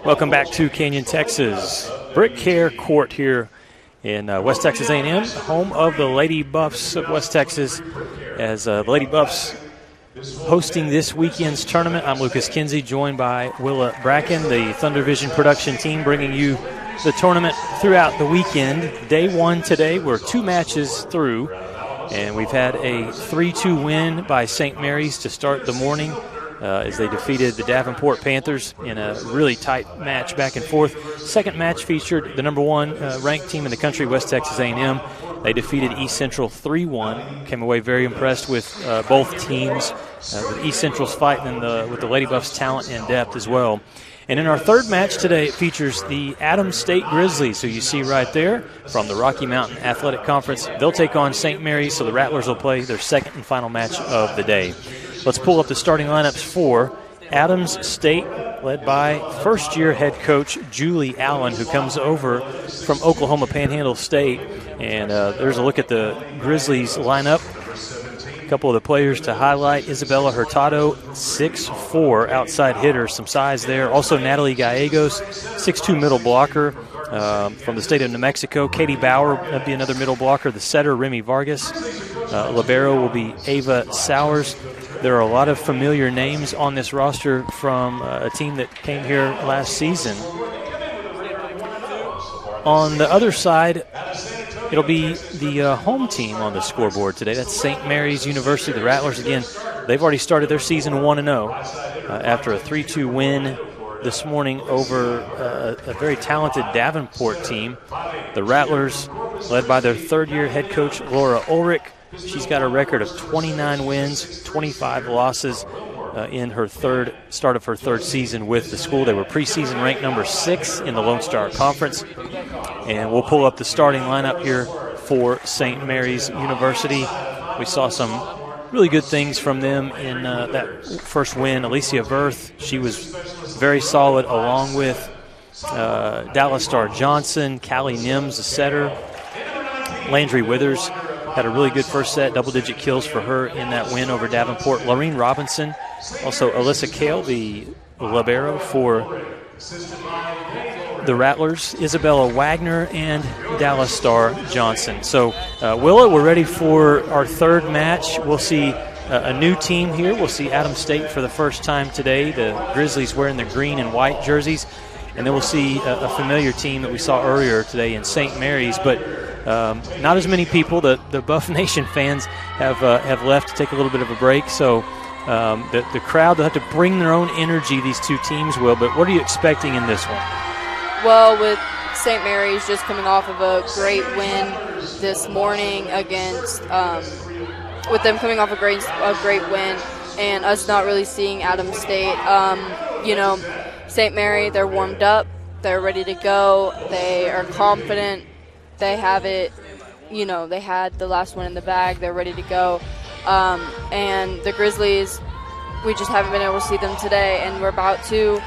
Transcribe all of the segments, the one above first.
Welcome back to Canyon, Texas. BritKare Court here in West Texas A&M, home of the Lady Buffs of West Texas. As the Lady Buffs hosting this weekend's tournament, I'm Lucas Kinsey, joined by Willa Bracken, the Thunder Vision production team, bringing you the tournament throughout the weekend. Day one today, we're 2 matches through, and we've had a 3-2 win by St. Mary's to start the morning as they defeated the Davenport Panthers in a really tight match back and forth. Second match featured the number 1 ranked team in the country, West Texas A&M. They defeated East Central 3-1. Came away very impressed with both teams, with East Central's fight and with the Lady Buffs' talent and depth as well. And in our third match today, it features the Adams State Grizzlies, who you see right there from the Rocky Mountain Athletic Conference. They'll take on St. Mary's, so the Rattlers will play their second and final match of the day. Let's pull up the starting lineups for Adams State, led by first-year head coach Julie Allen, who comes over from Oklahoma Panhandle State. And there's a look at the Grizzlies lineup. A couple of the players to highlight: Isabella Hurtado, 6'4", outside hitter, some size there. Also Natalie Gallegos, 6'2", middle blocker from the state of New Mexico. Katie Bauer would be another middle blocker. The setter, Remy Vargas. Libero will be Ava Sowers. There are a lot of familiar names on this roster from a team that came here last season. On the other side, it'll be the home team on the scoreboard today. That's St. Mary's University. The Rattlers, again, they've already started their season 1-0 after a 3-2 win this morning over a very talented Davenport team. The Rattlers, led by their third-year head coach, Laura Ulrich. She's got a record of 29 wins, 25 losses in her start of her third season with the school. They were preseason ranked number 6 in the Lone Star Conference. And we'll pull up the starting lineup here for St. Mary's University. We saw some really good things from them in that first win. Alicia Verth, she was very solid, along with Dallas Star Johnson, Callie Nims, the setter. Landry Withers had a really good first set, double-digit kills for her in that win over Davenport. Laureen Robinson, also Alyssa Kale, the libero for the Rattlers, Isabella Wagner, and Dallas Star Johnson. So, Willa, we're ready for our third match. We'll see a new team here. We'll see Adams State for the first time today. The Grizzlies wearing the green and white jerseys. And then we'll see a familiar team that we saw earlier today in St. Mary's. But not as many people. The Buff Nation fans have left to take a little bit of a break. So the crowd, they'll have to bring their own energy, these two teams will. But what are you expecting in this one? Well, with St. Mary's just coming off of a great win this morning against, with them coming off a great win, and us not really seeing Adams State, St. Mary, they're warmed up, they're ready to go, they are confident, they have it, they had the last one in the bag, they're ready to go, and the Grizzlies, we just haven't been able to see them today, and we're about to.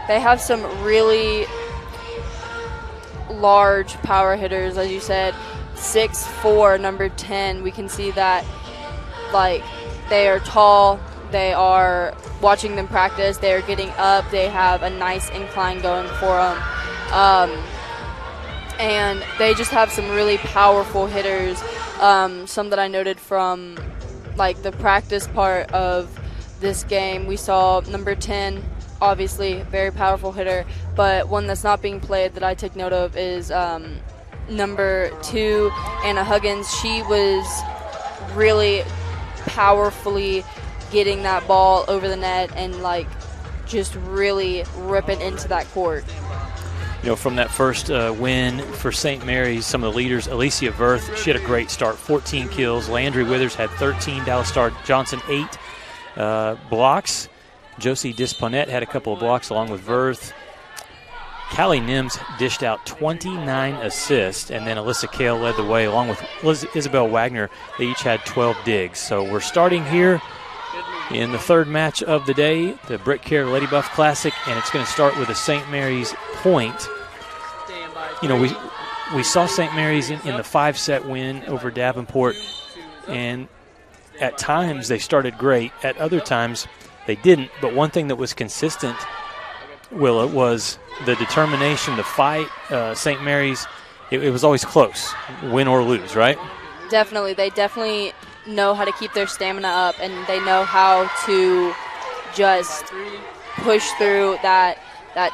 They have some really large power hitters, as you said. 6'4", number 10. We can see that, they are tall. They are watching them practice. They are getting up. They have a nice incline going for them. And they just have some really powerful hitters. Some that I noted from, the practice part of this game. We saw number 10, obviously very powerful hitter, but one that's not being played that I take note of is number 2, Anna Huggins. She was really powerfully getting that ball over the net and just really ripping into that court. From that first win for St. Mary's, some of the leaders, Alicia Verth, she had a great start, 14 kills. Landry Withers had 13, Dallas Star Johnson 8 blocks. Josie Disponette had a couple of blocks along with Verth. Callie Nims dished out 29 assists, and then Alyssa Kale led the way along with Isabel Wagner. They each had 12 digs. So we're starting here in the third match of the day, the BritKare Lady Buff Classic, and it's going to start with a St. Mary's point. We saw St. Mary's in the 5-set win over Davenport, and at times they started great. At other times they didn't, but one thing that was consistent Willa, was the determination to fight. St. Mary's, it was always close, win or lose, right? Definitely. They definitely know how to keep their stamina up, and they know how to just push through that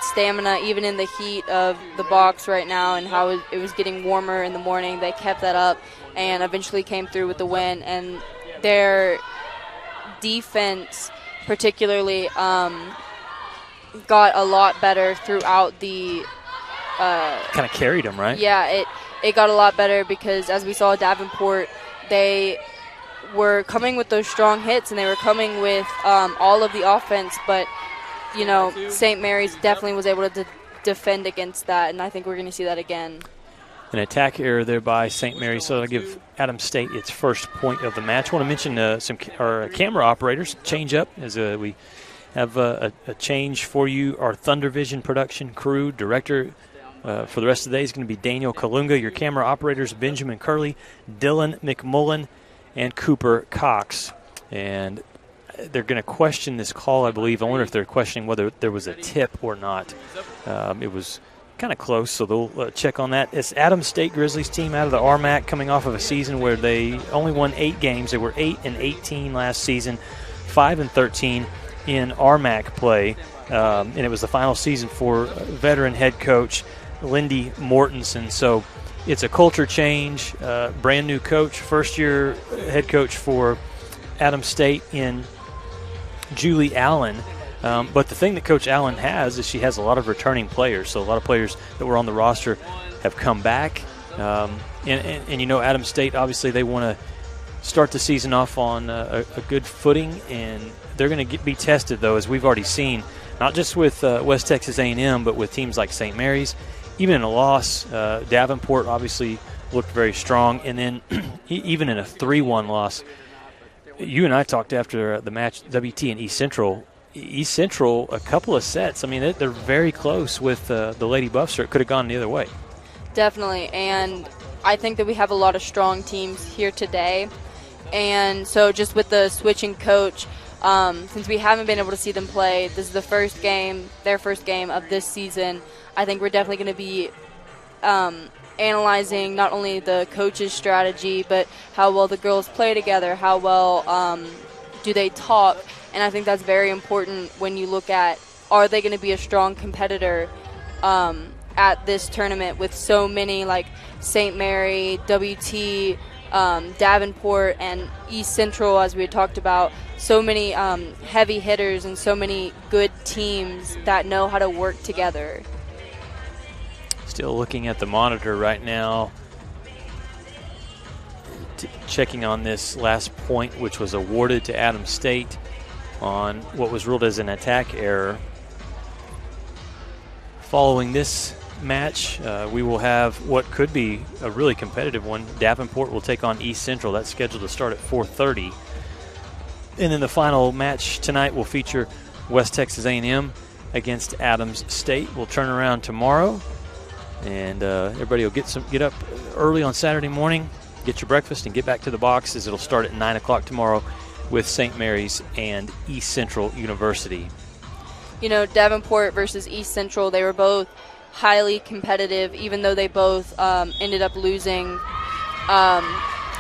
stamina, even in the heat of the box right now and how it was getting warmer in the morning. They kept that up and eventually came through with the win. And their defense particularly got a lot better throughout the kind of carried them, right? Yeah, it got a lot better because, as we saw at Davenport, they were coming with those strong hits and they were coming with all of the offense, but St. Mary's definitely was able to defend against that, and I think we're going to see that again. An attack error there by St. Mary's, so that'll give Adams State its first point of the match. I want to mention our camera operators change up as we have a change for you. Our Thunder Vision production crew director for the rest of the day is going to be Daniel Kalunga. Your camera operators, Benjamin Curley, Dylan McMullen, and Cooper Cox. And they're going to question this call, I believe. I wonder if they're questioning whether there was a tip or not. It was kind of close, so they'll check on that. It's Adams State Grizzlies team out of the RMAC, coming off of a season where they only won 8 games. They were 8-18 last season, 5-13 in RMAC play, and it was the final season for veteran head coach Lindy Mortensen. So it's a culture change, brand new coach, first-year head coach for Adams State in Julie Allen. But the thing that Coach Allen has is she has a lot of returning players. So a lot of players that were on the roster have come back. And Adams State, obviously, they want to start the season off on a good footing. And they're going to be tested, though, as we've already seen, not just with West Texas A&M, but with teams like St. Mary's. Even in a loss, Davenport obviously looked very strong. And then even in a 3-1 loss, you and I talked after the match, WT and East Central. East Central, a couple of sets. I mean, they're very close with the Lady Buffs, or it could have gone the other way. Definitely, and I think that we have a lot of strong teams here today. And so just with the switching coach, since we haven't been able to see them play, this is their first game of this season. I think we're definitely going to be analyzing not only the coach's strategy, but how well the girls play together, how well do they talk. And I think that's very important when you look at, are they going to be a strong competitor at this tournament with so many, like St. Mary, WT, Davenport, and East Central, as we had talked about, so many heavy hitters and so many good teams that know how to work together. Still looking at the monitor right now, checking on this last point, which was awarded to Adams State on what was ruled as an attack error. Following this match, we will have what could be a really competitive one. Davenport will take on East Central. That's scheduled to start at 4:30. And then the final match tonight will feature West Texas A&M against Adams State. We'll turn around tomorrow, and everybody will get up early on Saturday morning, get your breakfast, and get back to the boxes. It'll start at 9 o'clock tomorrow with St. Mary's and East Central University. Davenport versus East Central, they were both highly competitive, even though they both ended up losing.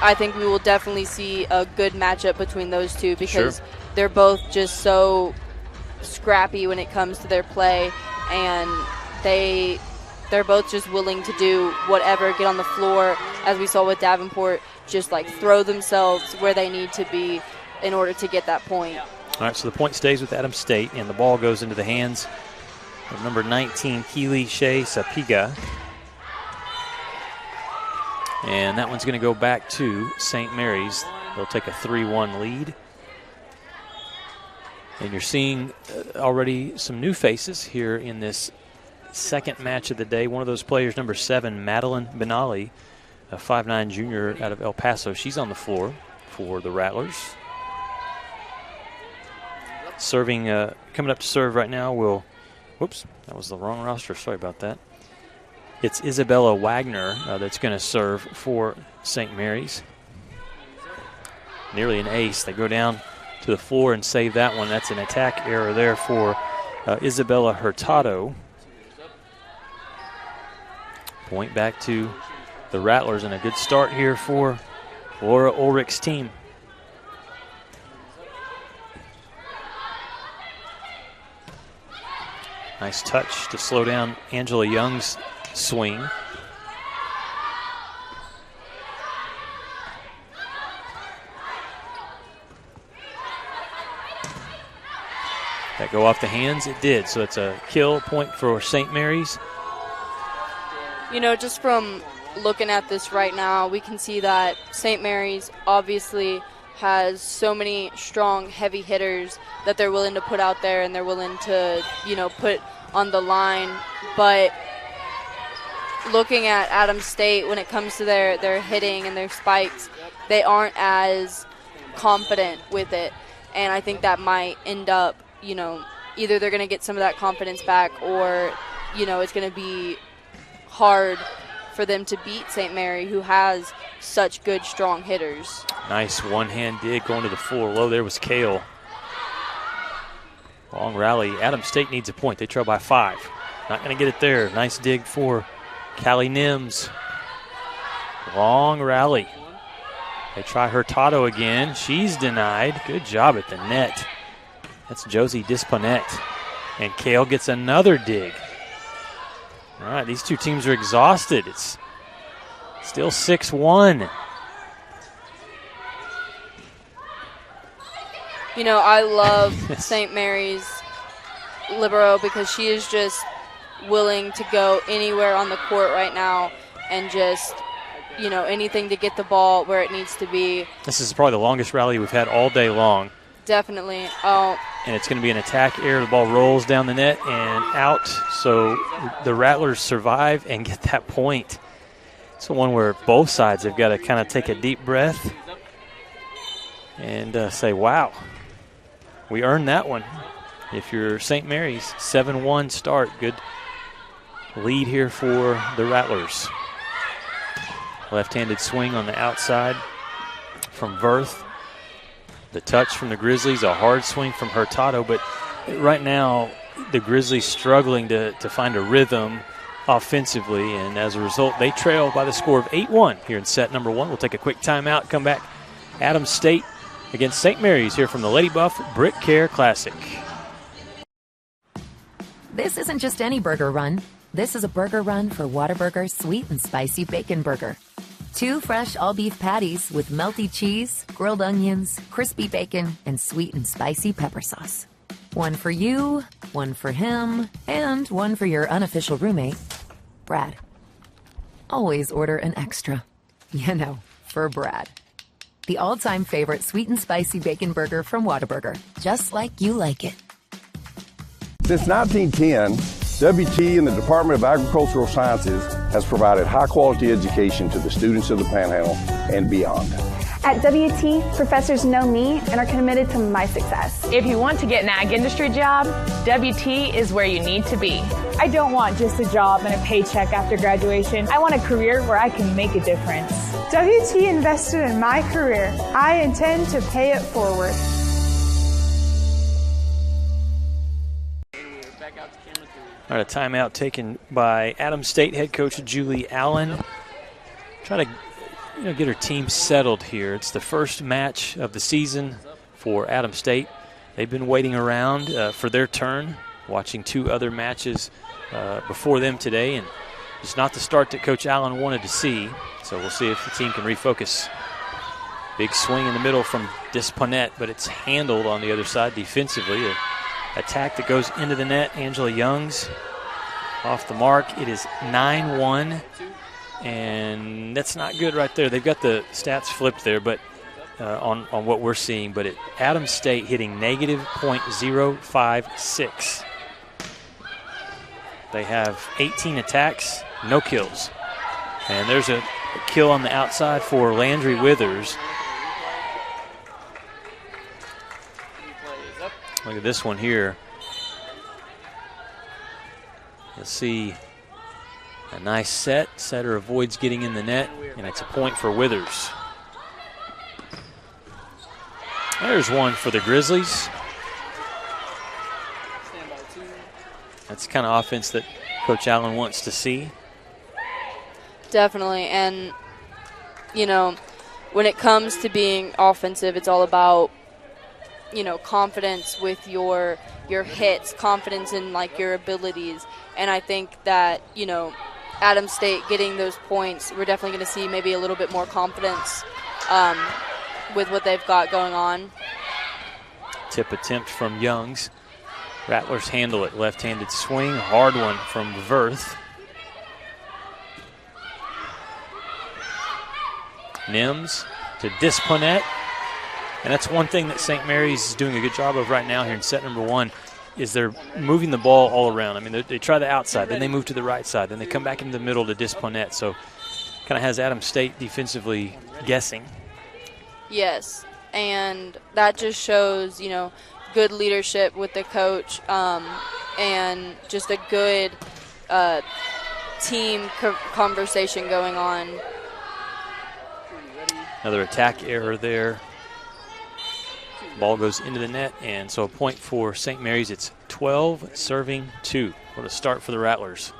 I think we will definitely see a good matchup between those two because they're both just so scrappy when it comes to their play, and they're both just willing to do whatever, get on the floor, as we saw with Davenport, just like throw themselves where they need to be in order to get that point. All right, so the point stays with Adams State, and the ball goes into the hands of number 19, Keely Shea Sapiga. And that one's going to go back to St. Mary's. They'll take a 3-1 lead. And you're seeing already some new faces here in this second match of the day. One of those players, number 7, Madeline Benali, a 5'9" junior out of El Paso. She's on the floor for the Rattlers. Serving, coming up to serve right now whoops, that was the wrong roster. Sorry about that. It's Isabella Wagner that's going to serve for St. Mary's. Nearly an ace. They go down to the floor and save that one. That's an attack error there for Isabella Hurtado. Point back to the Rattlers, and a good start here for Laura Ulrich's team. Nice touch to slow down Angela Young's swing. That go off the hands? It did. So it's a kill point for St. Mary's. You know, just from looking at this right now, we can see that St. Mary's obviously has so many strong, heavy hitters that they're willing to put out there and they're willing to, you know, put on the line. But looking at Adams State, when it comes to their hitting and their spikes, they aren't as confident with it. And I think that might end up, you know, either they're going to get some of that confidence back or, you know, it's going to be hard for them to beat St. Mary, who has such good, strong hitters. Nice one-hand dig going to the floor. Low there was Kale. Long rally. Adams State needs a point. They trail by 5. Not going to get it there. Nice dig for Callie Nims. Long rally. They try Hurtado again. She's denied. Good job at the net. That's Josie Disponette. And Kale gets another dig. All right, these two teams are exhausted. It's still 6-1. You know, I love St. Mary's libero because she is just willing to go anywhere on the court right now and just, you know, anything to get the ball where it needs to be. This is probably the longest rally we've had all day long. Definitely. Oh. And it's going to be an attack error. The ball rolls down the net and out. So the Rattlers survive and get that point. It's the one where both sides have got to kind of take a deep breath and say, wow, we earned that one. If you're St. Mary's, 7-1 start. Good lead here for the Rattlers. Left-handed swing on the outside from Verth. The touch from the Grizzlies, a hard swing from Hurtado, but right now the Grizzlies struggling to find a rhythm offensively, and as a result, they trail by the score of 8-1 here in set number 1. We'll take a quick timeout, come back. Adams State against St. Mary's here from the Lady Buff BritKare Classic. This isn't just any burger run. This is a burger run for Whataburger's sweet and spicy bacon burger. 2 fresh all-beef patties with melty cheese, grilled onions, crispy bacon, and sweet and spicy pepper sauce. One for you, one for him, and one for your unofficial roommate, Brad. Always order an extra. You know, for Brad. The all-time favorite sweet and spicy bacon burger from Whataburger. Just like you like it. Since 1910, WT and the Department of Agricultural Sciences has provided high-quality education to the students of the Panhandle and beyond. At WT, professors know me and are committed to my success. If you want to get an ag industry job, WT is where you need to be. I don't want just a job and a paycheck after graduation. I want a career where I can make a difference. WT invested in my career. I intend to pay it forward. All right, a timeout taken by Adams State head coach Julie Allen. Trying to get her team settled here. It's the first match of the season for Adams State. They've been waiting around for their turn, watching 2 other matches before them today, and it's not the start that Coach Allen wanted to see. So we'll see if the team can refocus. Big swing in the middle from Disponette, but it's handled on the other side defensively. Attack that goes into the net. Angela Youngs off the mark. It is 9-1, and that's not good right there. They've got the stats flipped there, but on what we're seeing. But Adams State hitting negative .056. They have 18 attacks, no kills. And there's a kill on the outside for Landry Withers. Look at this one here. You'll see a nice set. Setter avoids getting in the net, and it's a point for Withers. There's one for the Grizzlies. That's the kind of offense that Coach Allen wants to see. Definitely. And, you know, when it comes to being offensive, it's all about, you know, confidence with your hits, confidence in, like, your abilities. And I think that, you know, Adams State getting those points, we're definitely going to see maybe a little bit more confidence with what they've got going on. Tip attempt from Youngs. Rattlers handle it. Left-handed swing. Hard one from Verth. Nims to Disponette. And that's one thing that St. Mary's is doing a good job of right now here in set number 1 is they're moving the ball all around. I mean, they try the outside, then they move to the right side, then they come back into the middle to Disponette. So kind of has Adams State defensively guessing. Yes, and that just shows, you know, good leadership with the coach and just a good team conversation going on. Another attack error there. Ball goes into the net, and so a point for St. Mary's. It's 12 serving 2. What a start for the Rattlers.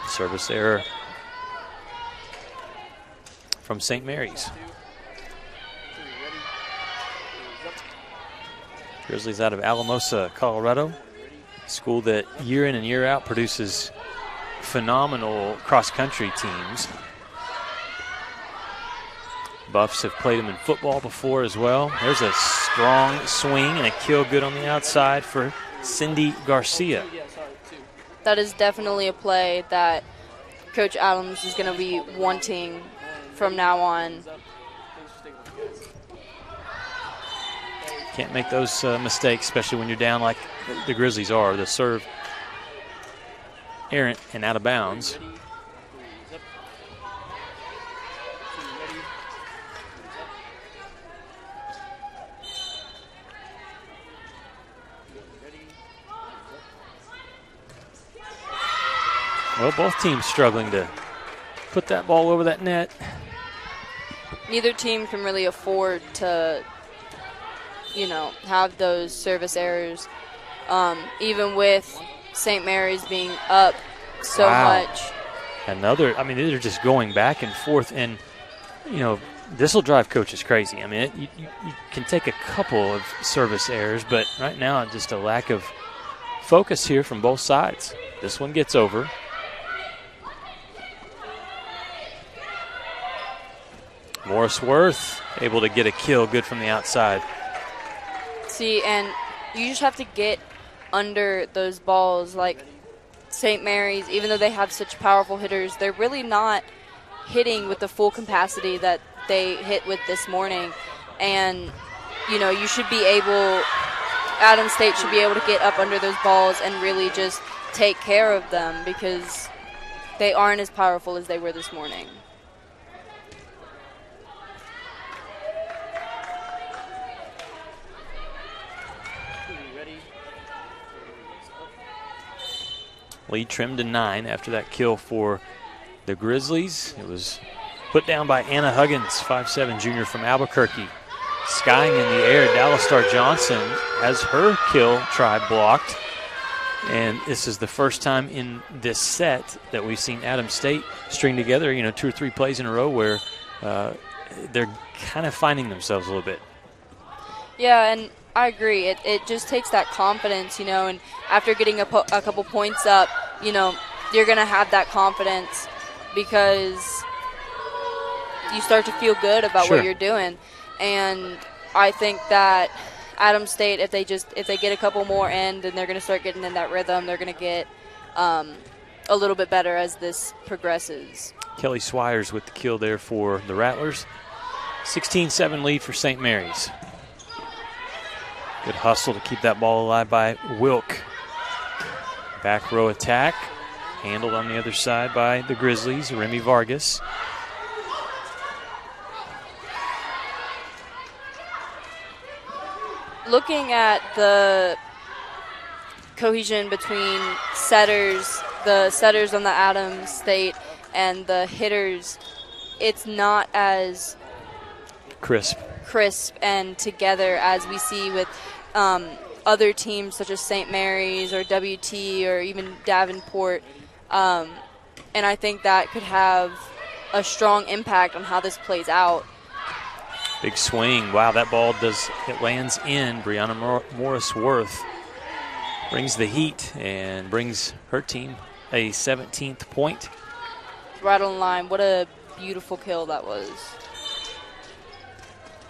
Service error from St. Mary's. Grizzlies out of Alamosa, Colorado. School that year in and year out produces phenomenal cross-country teams. Buffs have played them in football before as well. There's a strong swing and a kill good on the outside for Cindy Garcia. That is definitely a play that Coach Adams is going to be wanting from now on. Can't make those mistakes, especially when you're down like the Grizzlies are. The serve errant and out of bounds. Well, both teams struggling to put that ball over that net. Neither team can really afford to, you know, have those service errors, even with St. Mary's being up so much. Another, I mean, they're just going back and forth, and, you know, this will drive coaches crazy. I mean, you can take a couple of service errors, but right now just a lack of focus here from both sides. This one gets over. Morris Worth able to get a kill good from the outside. See, and you just have to get under those balls. Like St. Mary's, even though they have such powerful hitters, they're really not hitting with the full capacity that they hit with this morning. And, you know, you should be able, Adams State should be able to get up under those balls and really just take care of them because they aren't as powerful as they were this morning. Lead trimmed to 9 after that kill for the Grizzlies. It was put down by Anna Huggins, 5'7" junior from Albuquerque. Skying in the air, Dallas Star Johnson has her kill try blocked. And this is the first time in this set that we've seen Adams State string together, you know, 2 or 3 plays in a row where they're kind of finding themselves a little bit. Yeah, and I agree. It just takes that confidence, you know, and after getting a couple points up, you know, you're going to have that confidence because you start to feel good about what you're doing. And I think that Adams State, if they get a couple more in, then they're going to start getting in that rhythm. They're going to get a little bit better as this progresses. Kelly Swires with the kill there for the Rattlers. 16-7 lead for St. Mary's. Good hustle to keep that ball alive by Wilk. Back row attack. Handled on the other side by the Grizzlies, Remy Vargas. Looking at the cohesion between setters, the setters on the Adams State and the hitters, it's not as crisp. crisp and together as we see with other teams such as St. Mary's or WT or even Davenport. And I think that could have a strong impact on how this plays out. Big swing. Wow, that ball it lands in. Brianna Morris-Worth brings the heat and brings her team a 17th point. Right on line. What a beautiful kill that was.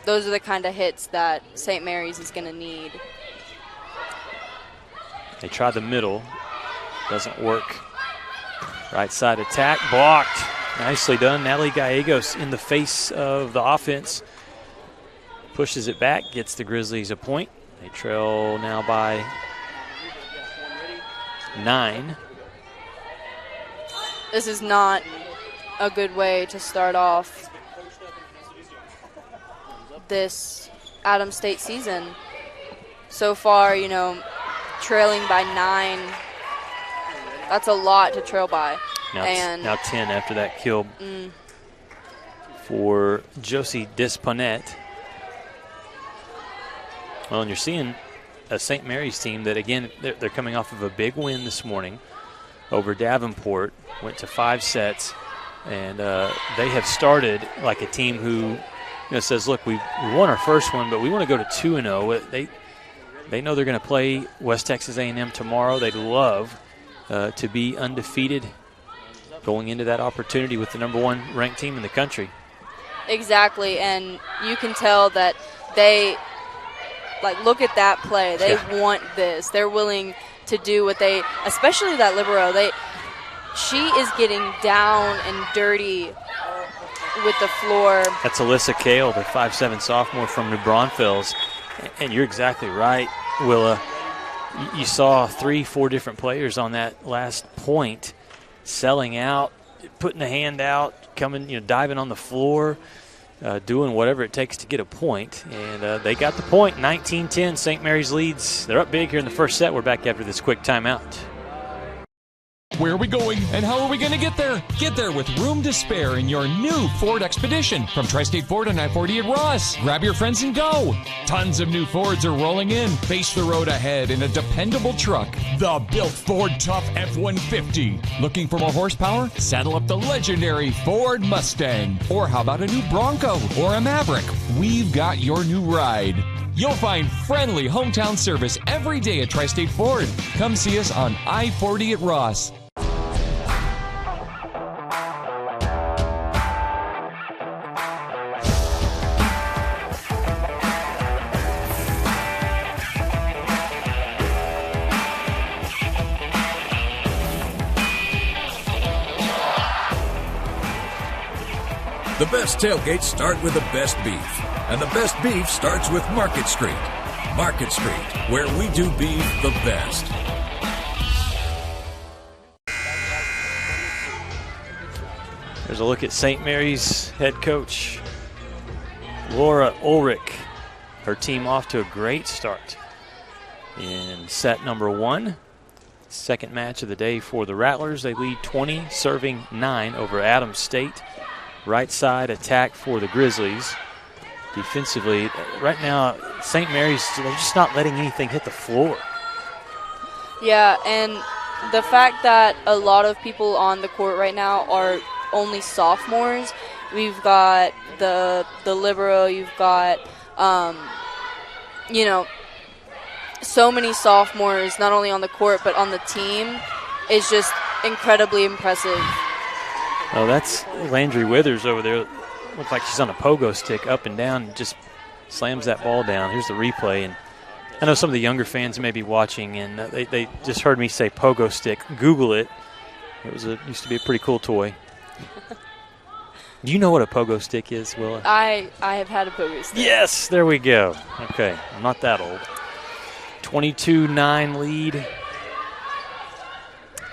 Those are the kind of hits that St. Mary's is going to need. They try the middle. Doesn't work. Right side attack. Blocked. Nicely done. Natalie Gallegos in the face of the offense. Pushes it back. Gets the Grizzlies a point. They trail now by 9. This is not a good way to start off this Adams State season. So far, trailing by 9. That's a lot to trail by. Now 10 after that kill for Josie Disponette. Well, and you're seeing a St. Mary's team that, again, they're coming off of a big win this morning over Davenport. Went to 5 sets, and they have started like a team who says, look, we won our first one, but we want to go to 2-0. They know they're going to play West Texas A&M tomorrow. They'd love to be undefeated going into that opportunity with the #1 ranked team in the country. Exactly, and you can tell that they look at that play. They want this. They're willing to do what they, especially that libero. She is getting down and dirty with the floor. That's Alyssa Kale, the 5'7" sophomore from New Braunfels. And you're exactly right, Willa. You saw 3-4 different players on that last point selling out, putting the hand out, coming, diving on the floor, doing whatever it takes to get a point. And they got the point, 19-10. St. Mary's leads. They're up big here in the first set. We're back after this quick timeout. Where are we going and how are we going to get there? Get there with room to spare in your new Ford Expedition from Tri-State Ford on I-40 at Ross. Grab your friends and go. Tons of new Fords are rolling in. Face the road ahead in a dependable truck. The built Ford Tough F-150. Looking for more horsepower? Saddle up the legendary Ford Mustang. Or how about a new Bronco or a Maverick? We've got your new ride. You'll find friendly hometown service every day at Tri-State Ford. Come see us on I-40 at Ross. The best tailgates start with the best beef, and the best beef starts with Market Street. Market Street, where we do beef the best. There's a look at St. Mary's head coach Laura Ulrich. Her team off to a great start in set number 1. Second match of the day for the Rattlers. They lead 20, serving 9 over Adams State. Right side attack for the Grizzlies. Defensively, right now, St. Mary's, they're just not letting anything hit the floor. Yeah, and the fact that a lot of people on the court right now are only sophomores. We've got the libero, you've got, so many sophomores, not only on the court but on the team, is just incredibly impressive. Oh, that's Landry Withers over there. Looks like she's on a pogo stick up and down and just slams that ball down. Here's the replay. And I know some of the younger fans may be watching, and they just heard me say pogo stick. Google it. It used to be a pretty cool toy. Do you know what a pogo stick is, Willa? I have had a pogo stick. Yes, there we go. Okay, I'm not that old. 22-9 lead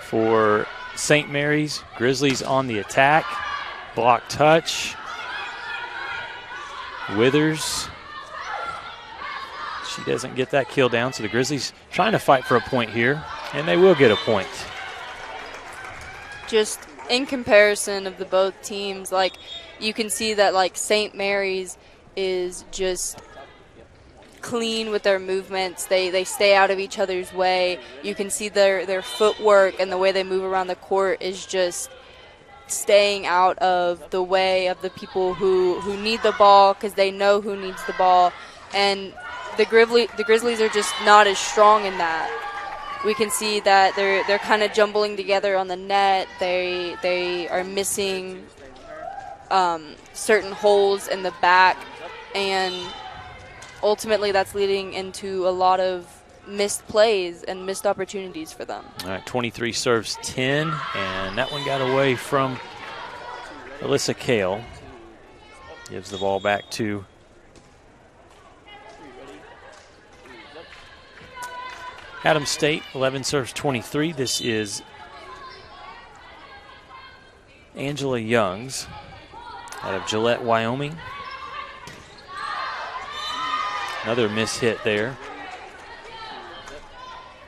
for St. Mary's. Grizzlies on the attack. Block touch. Withers. She doesn't get that kill down, so the Grizzlies trying to fight for a point here, and they will get a point. Just in comparison of the both teams, you can see that St. Mary's is just clean with their movements. They stay out of each other's way. You can see their footwork and the way they move around the court is just staying out of the way of the people who need the ball, because they know who needs the ball. And the Grizzlies are just not as strong in that. We can see that they're kind of jumbling together on the net. They are missing certain holes in the back, and ultimately that's leading into a lot of missed plays and missed opportunities for them. All right, 23 serves 10, and that one got away from Alyssa Kale. Gives the ball back to Adams State. 11 serves 23. This is Angela Youngs out of Gillette, Wyoming. Another miss hit there.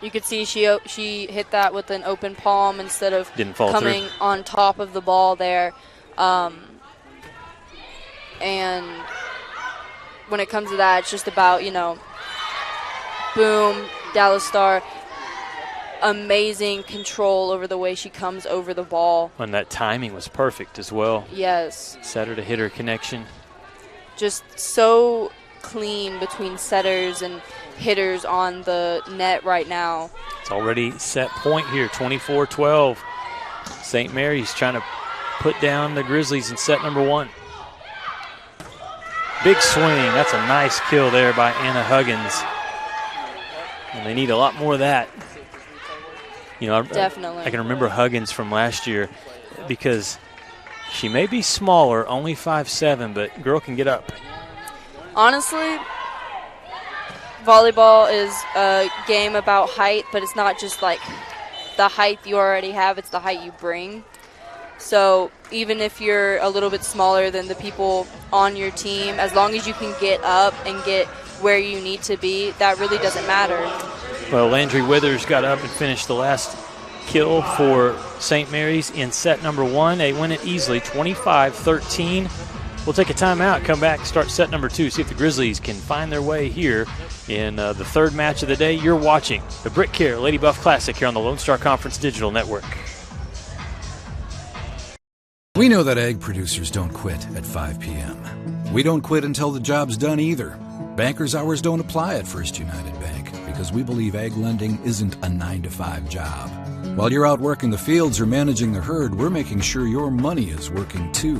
You could see she hit that with an open palm instead of coming through on top of the ball there. And when it comes to that, it's just about, boom, Dallas Star, amazing control over the way she comes over the ball. And that timing was perfect as well. Yes. Setter to hitter connection. Just so clean between setters and hitters on the net right now. It's already set point here, 24-12. St. Mary's trying to put down the Grizzlies in set number 1. Big swing. That's a nice kill there by Anna Huggins. And they need a lot more of that. Definitely. I can remember Huggins from last year because she may be smaller, only 5'7", but girl can get up. Honestly, volleyball is a game about height, but it's not just like the height you already have, it's the height you bring. So even if you're a little bit smaller than the people on your team, as long as you can get up and get where you need to be, that really doesn't matter. Well, Landry Withers got up and finished the last kill for St. Mary's in set number 1. They win it easily, 25-13. We'll take a timeout, come back, start set number 2, see if the Grizzlies can find their way here in the third match of the day. You're watching the BritKare Lady Buff Classic here on the Lone Star Conference Digital Network. We know that egg producers don't quit at 5 p.m. We don't quit until the job's done either. Bankers' hours don't apply at First United Bank because we believe egg lending isn't a 9-to-5 job. While you're out working the fields or managing the herd, we're making sure your money is working too.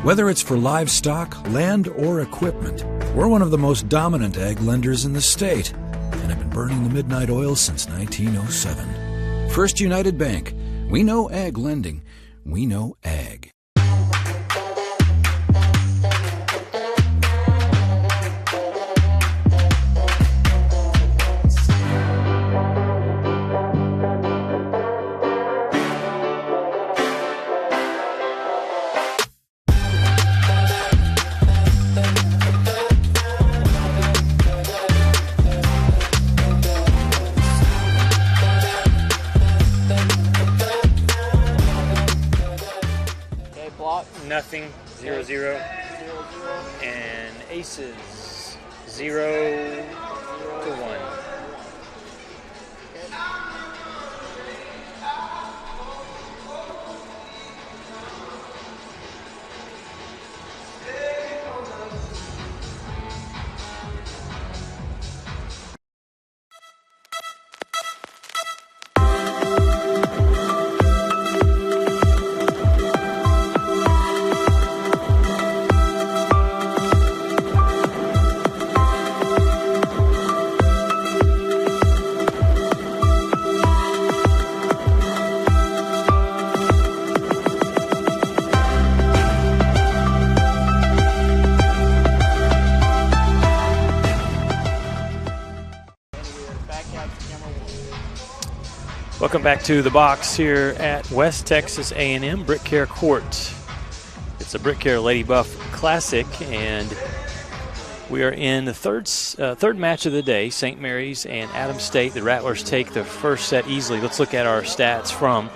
Whether it's for livestock, land, or equipment, we're one of the most dominant egg lenders in the state and have been burning the midnight oil since 1907. First United Bank. We know ag lending. We know ag. Nothing, 0-0, and aces, 0-1. Welcome back to the box here at West Texas A&M BritKare Court. It's a BritKare Lady Buff Classic, and we are in the third match of the day. St. Mary's and Adams State. The Rattlers take the first set easily. Let's look at our stats from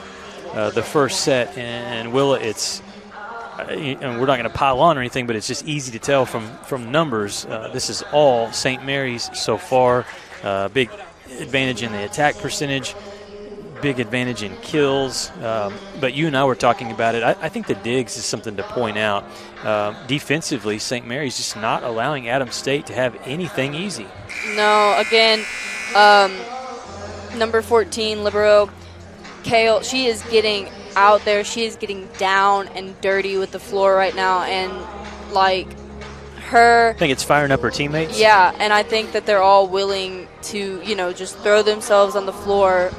the first set. And Willa, it's and we're not going to pile on or anything, but it's just easy to tell from numbers. This is all St. Mary's so far. Big advantage in the attack percentage, big advantage in kills. But you and I were talking about it. I think the digs is something to point out. Defensively, St. Mary's just not allowing Adams State to have anything easy. No, again, number 14, Libero, Kale, she is getting out there. She is getting down and dirty with the floor right now. And, like, I think it's firing up her teammates? Yeah, and I think that they're all willing to, just throw themselves on the floor,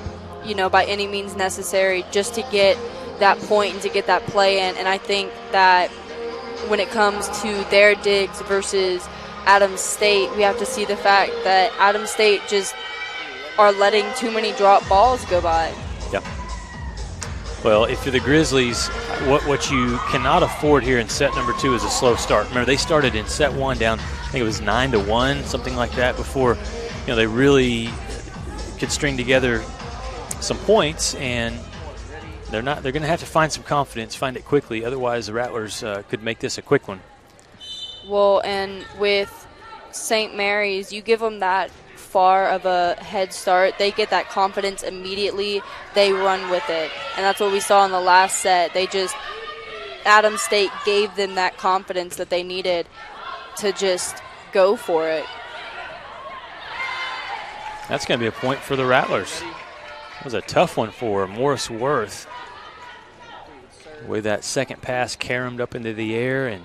by any means necessary just to get that point and to get that play in. And I think that when it comes to their digs versus Adams State, we have to see the fact that Adams State just are letting too many drop balls go by. Yeah. Well, if you're the Grizzlies, what you cannot afford here in set number 2 is a slow start. Remember, they started in set 1 down, I think it was 9-1, something like that, before they really could string together some points, and they're going to have to find some confidence, find it quickly. Otherwise, the Rattlers could make this a quick one. Well, and with St. Mary's, you give them that far of a head start, they get that confidence immediately, they run with it. And that's what we saw in the last set. Adams State gave them that confidence that they needed to just go for it. That's going to be a point for the Rattlers. That was a tough one for Morris Worth. The way that second pass caromed up into the air, and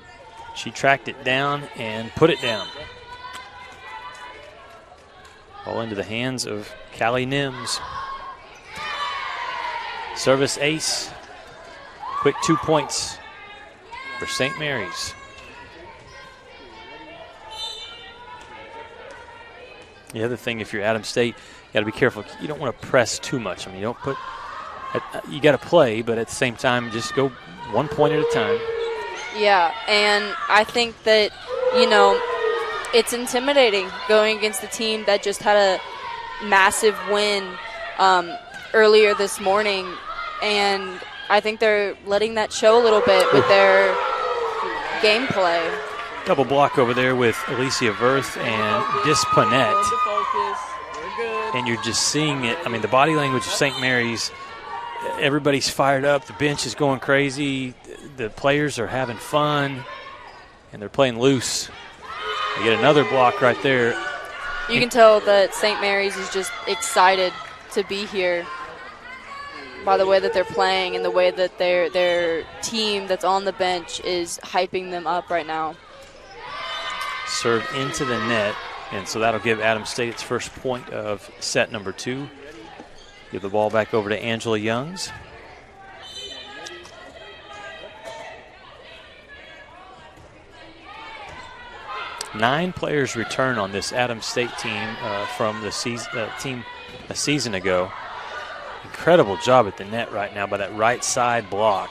she tracked it down and put it down. Ball into the hands of Callie Nims. Service ace. Quick 2 points for St. Mary's. The other thing, if you're Adams State, you got to be careful. You don't want to press too much. I mean, you got to play, but at the same time, just go 1 point at a time. Yeah, and I think that, it's intimidating going against a team that just had a massive win earlier this morning, and I think they're letting that show a little bit with their gameplay. Double block over there with Alicia Verth and Disponette. And you're just seeing it. I mean, the body language of St. Mary's, everybody's fired up. The bench is going crazy. The players are having fun, and they're playing loose. You get another block right there. You can tell that St. Mary's is just excited to be here by the way that they're playing and the way that their team that's on the bench is hyping them up right now. Serve into the net, and so that'll give Adams State its first point of set number 2. Give the ball back over to Angela Youngs. Nine players return on this Adams State team from the team a season ago. Incredible job at the net right now by that right side block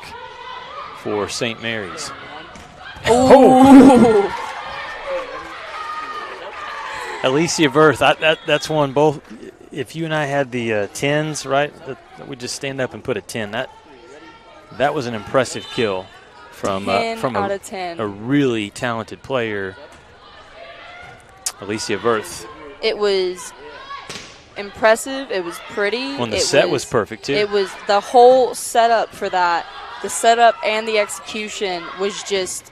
for St. Mary's. Oh! Alicia Verth, that's one both. If you and I had the 10s, right, we'd just stand up and put a 10. That was an impressive kill from a really talented player, Alicia Verth. It was impressive. It was pretty. Well, the set was perfect, too. It was the whole setup for that. The setup and the execution was just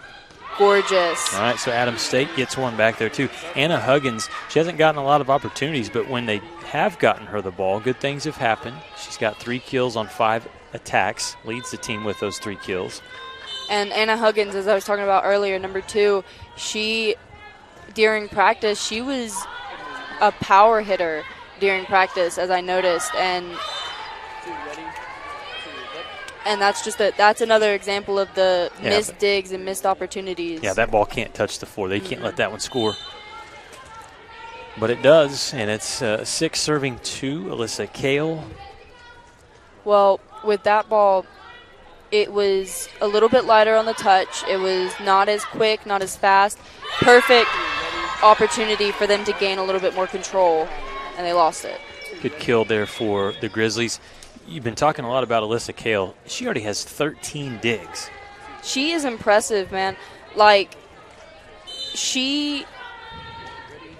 gorgeous. All right, so Adams State gets one back there, too. Anna Huggins, she hasn't gotten a lot of opportunities, but when they have gotten her the ball, good things have happened. She's got 3 kills on 5 attacks, leads the team with those 3 kills. And Anna Huggins, as I was talking about earlier, number 2, during practice, she was a power hitter during practice, as I noticed, and that's another example of the missed digs and missed opportunities. Yeah, that ball can't touch the floor. They can't let that one score. But it does, and it's 6 serving 2, Alyssa Kale. Well, with that ball, it was a little bit lighter on the touch. It was not as quick, not as fast. Perfect opportunity for them to gain a little bit more control, and they lost it. Good kill there for the Grizzlies. You've been talking a lot about Alyssa Kale. She already has 13 digs. she is impressive, man. Like,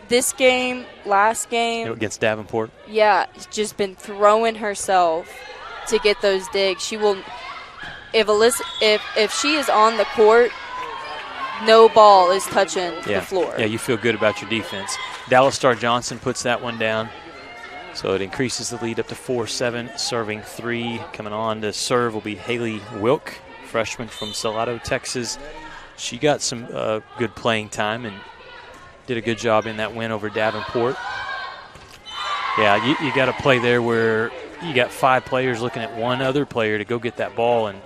this game, last game. Against Davenport? Yeah, just been throwing herself to get those digs. She will, if she is on the court, no ball is touching the floor. Yeah, you feel good about your defense. Dallas Star Johnson puts that one down. So it increases the lead up to 4-7, serving 3. Coming on to serve will be Haley Wilk, freshman from Salado, Texas. She got some good playing time and did a good job in that win over Davenport. Yeah, you got to play there where you got 5 players looking at one other player to go get that ball, and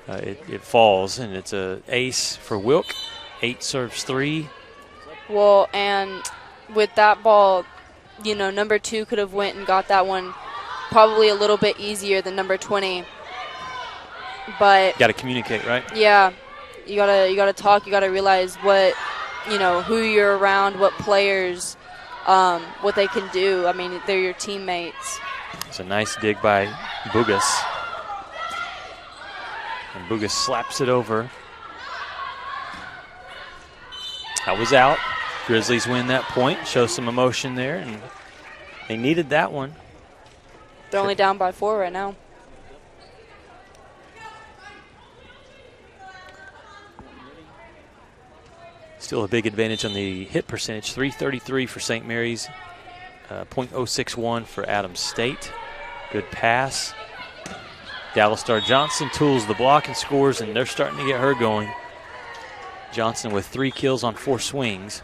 it falls, and it's an ace for Wilk. 8 serves 3. Well, and with that ball, you know, number 2 could have went and got that one probably a little bit easier than number 20. But got to communicate, right? Yeah, you gotta talk. You gotta realize what, you know, who you're around, what players, what they can do. I mean, they're your teammates. It's a nice dig by Bugas. And Bugas slaps it over. That was out. Grizzlies win that point, show some emotion there, and they needed that one. They're only down by 4 right now. Still a big advantage on the hit percentage, 333 for St. Mary's, .061 for Adams State. Good pass. Dallas Star Johnson tools the block and scores, and they're starting to get her going. Johnson with 3 kills on 4 swings.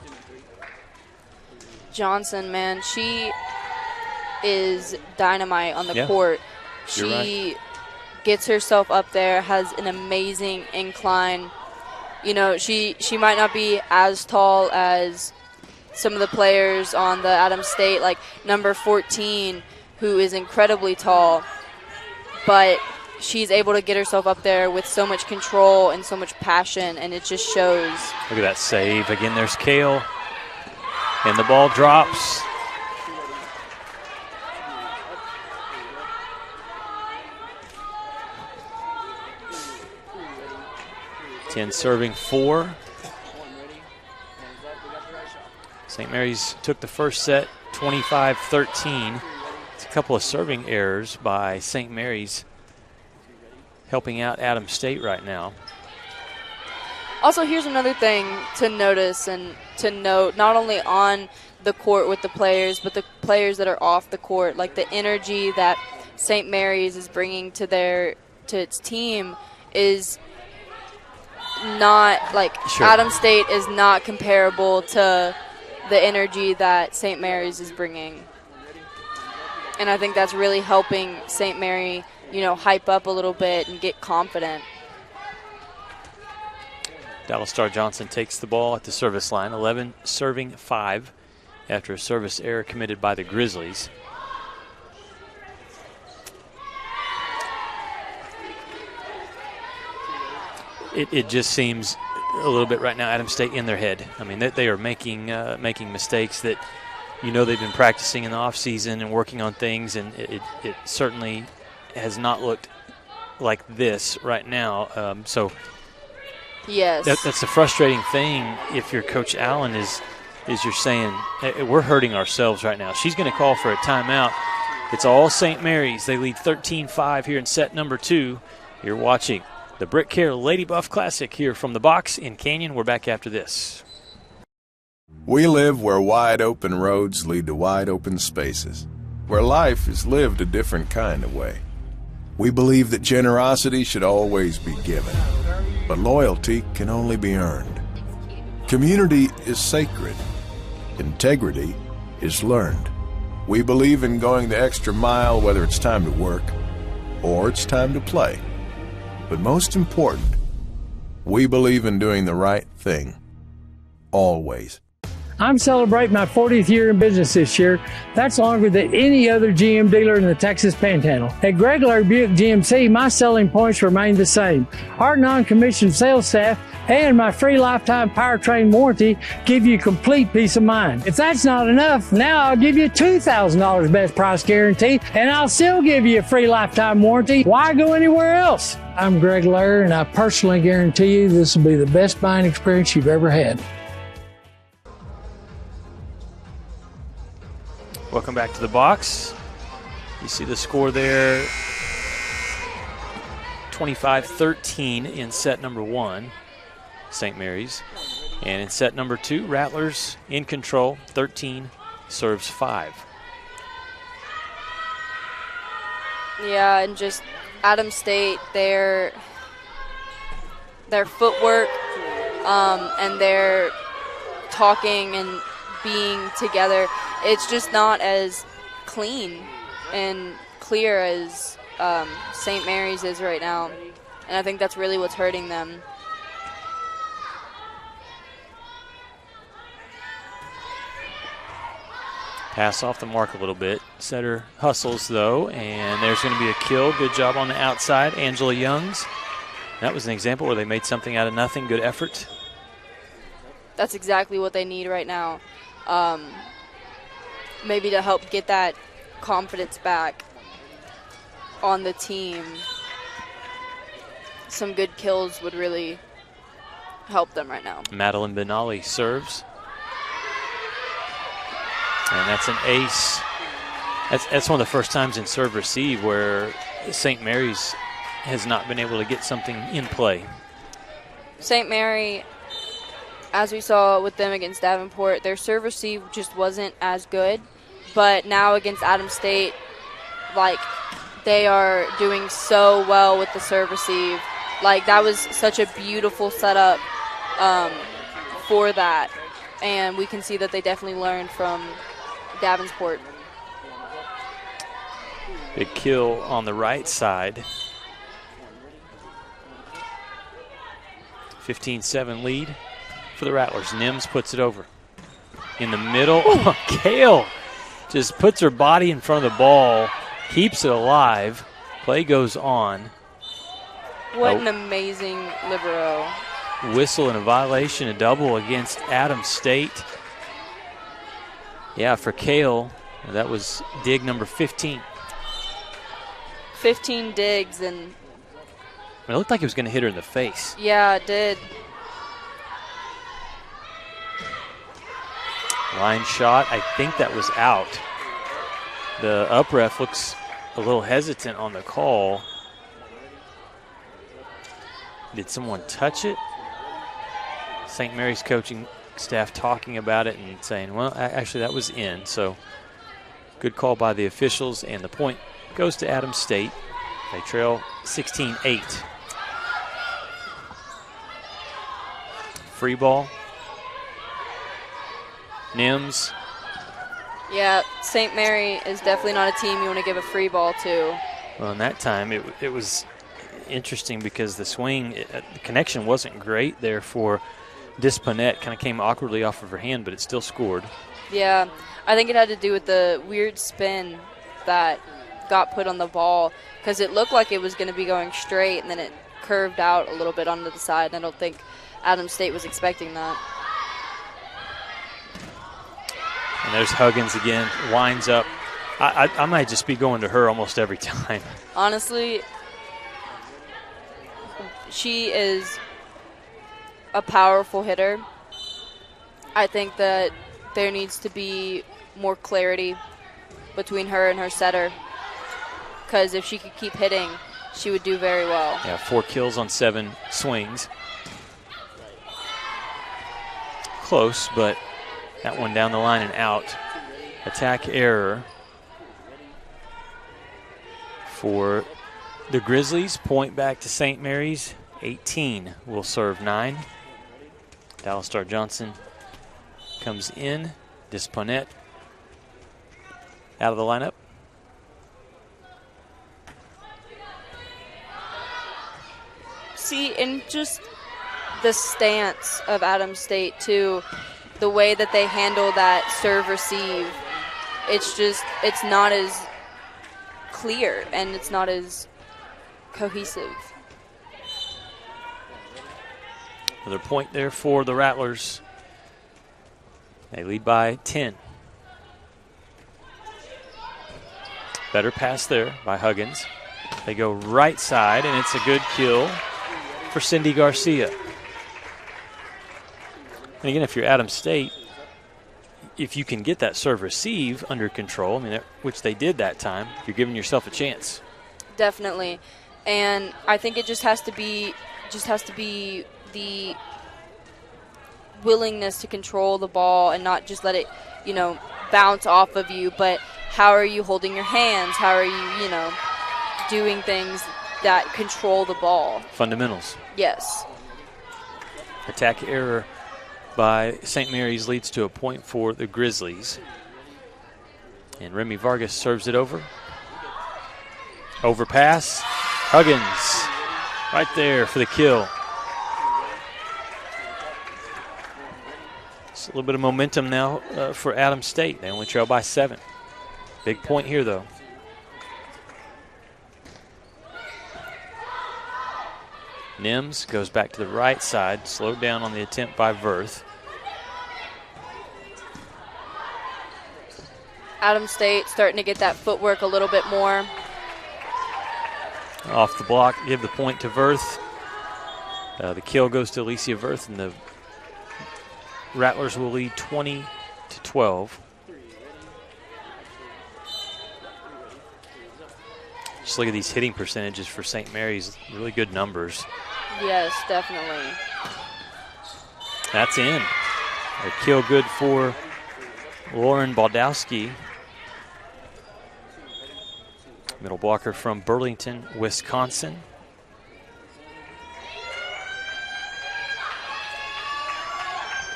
Johnson, man, she is dynamite on the court. She gets herself up there, has an amazing incline. You know, she might not be as tall as some of the players on the Adams State, like number 14, who is incredibly tall, but she's able to get herself up there with so much control and so much passion, and it just shows. Look at that save. Again, there's Kale. And the ball drops. Ten serving 4. St. Mary's took the first set 25-13. It's a couple of serving errors by St. Mary's helping out Adams State right now. Also, here's another thing to notice and to note, not only on the court with the players, but the players that are off the court, like the energy that St. Mary's is bringing to its team is not, like, Adams State is not comparable to the energy that St. Mary's is bringing. And I think that's really helping St. Mary, you know, hype up a little bit and get confident. Dallas Star Johnson takes the ball at the service line, 11 serving 5 after a service error committed by the Grizzlies. It just seems a little bit right now Adams State in their head. I mean, they are making mistakes that, you know, they've been practicing in the offseason and working on things, and it certainly has not looked like this right now. So yes, that's the frustrating thing if you're Coach Allen is you're saying, hey, we're hurting ourselves right now. She's going to call for a timeout. It's all St. Mary's. They lead 13-5 here in set number 2. You're watching the BritKare Lady Buff Classic here from the box in Canyon. We're back after this. We live where wide open roads lead to wide open spaces, where life is lived a different kind of way. We believe that generosity should always be given, but loyalty can only be earned. Community is sacred. Integrity is learned. We believe in going the extra mile, whether it's time to work or it's time to play. But most important, we believe in doing the right thing, always. I'm celebrating my 40th year in business this year. That's longer than any other GM dealer in the Texas Panhandle. At Greg Larry Buick GMC, my selling points remain the same. Our non-commissioned sales staff and my free lifetime powertrain warranty give you complete peace of mind. If that's not enough, now I'll give you $2,000 best price guarantee, and I'll still give you a free lifetime warranty. Why go anywhere else? I'm Greg Lair, and I personally guarantee you this will be the best buying experience you've ever had. Welcome back to the box. You see the score there, 25-13 in set number 1, St. Mary's. And in set number 2, Rattlers in control, 13 serves 5. Yeah, and just Adams State, their footwork and their talking and being together, it's just not as clean and clear as St. Mary's is right now. And I think that's really what's hurting them. Pass off the mark a little bit. Setter hustles, though, and there's going to be a kill. Good job on the outside, Angela Youngs. That was an example where they made something out of nothing. Good effort. That's exactly what they need right now. Maybe to help get that confidence back on the team. Some good kills would really help them right now. Madeline Benali serves. And that's an ace. That's one of the first times in serve receive where St. Mary's has not been able to get something in play. St. Mary, as we saw with them against Davenport, their serve receive just wasn't as good. But now against Adams State, like, they are doing so well with the serve receive. Like, that was such a beautiful setup for that. And we can see that they definitely learned from Davenport. Big kill on the right side. 15-7 lead for the Rattlers. Nims puts it over. In the middle, Kale just puts her body in front of the ball, keeps it alive. Play goes on. What an amazing libero. Whistle and a violation, a double against Adams State. Yeah, for Kale, that was dig number 15. 15 digs, and it looked like it was going to hit her in the face. Yeah, it did. Line shot, I think that was out. The up ref looks a little hesitant on the call. Did someone touch it? St. Mary's coaching staff talking about it and saying, well, actually that was in. So good call by the officials, and the point goes to Adams State. They trail 16-8. Free ball. Nims. Yeah, St. Mary is definitely not a team you want to give a free ball to. Well, in that time, it was interesting because the swing, the connection wasn't great there for Disponette. Kind of came awkwardly off of her hand, but it still scored. Yeah, I think it had to do with the weird spin that got put on the ball, because it looked like it was going to be going straight, and then it curved out a little bit onto the side, and I don't think Adams State was expecting that. And there's Huggins again, winds up. I might just be going to her almost every time. Honestly, she is a powerful hitter. I think that there needs to be more clarity between her and her setter, because if she could keep hitting, she would do very well. Yeah, 4 kills on 7 swings. Close, but that one down the line and out. Attack error for the Grizzlies. Point back to St. Mary's. 18 will serve 9. Dallas Star Johnson comes in. Disponette out of the lineup. See, and just the stance of Adams State, too. the way that they handle that serve receive, it's not as clear and it's not as cohesive. Another point there for the Rattlers. They lead by 10. Better pass there by Huggins. They go right side, and it's a good kill for Cindy Garcia. And again, if you're Adams State, if you can get that serve receive under control, which they did that time, you're giving yourself a chance. Definitely. And I think it just has to be the willingness to control the ball and not just let it, bounce off of you, but how are you holding your hands? How are you, doing things that control the ball? Fundamentals. Yes. Attack error by St. Mary's leads to a point for the Grizzlies. And Remy Vargas serves it over. Overpass. Huggins right there for the kill. It's a little bit of momentum now for Adams State. They only trail by 7. Big point here, though. Nims goes back to the right side, slowed down on the attempt by Verth. Adams State starting to get that footwork a little bit more. Off the block, give the point to Verth. The kill goes to Alicia Verth, and the Rattlers will lead 20-12. Just look at these hitting percentages for St. Mary's. Really good numbers. Yes, definitely. That's in. A kill good for Lauren Baldowski. Middle blocker from Burlington, Wisconsin.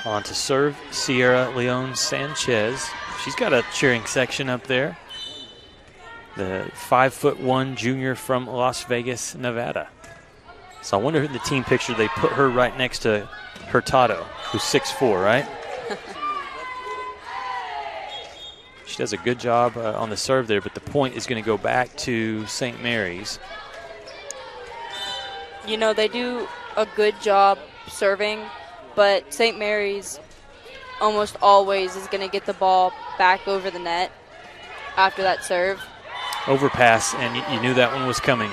On to serve, Sierra Leone Sanchez. She's got a cheering section up there. The 5'1" junior from Las Vegas, Nevada. So I wonder who the team picture, they put her right next to Hurtado, who's 6'4", right? She does a good job on the serve there, but the point is going to go back to St. Mary's. They do a good job serving, but St. Mary's almost always is going to get the ball back over the net after that serve. Overpass, and you knew that one was coming.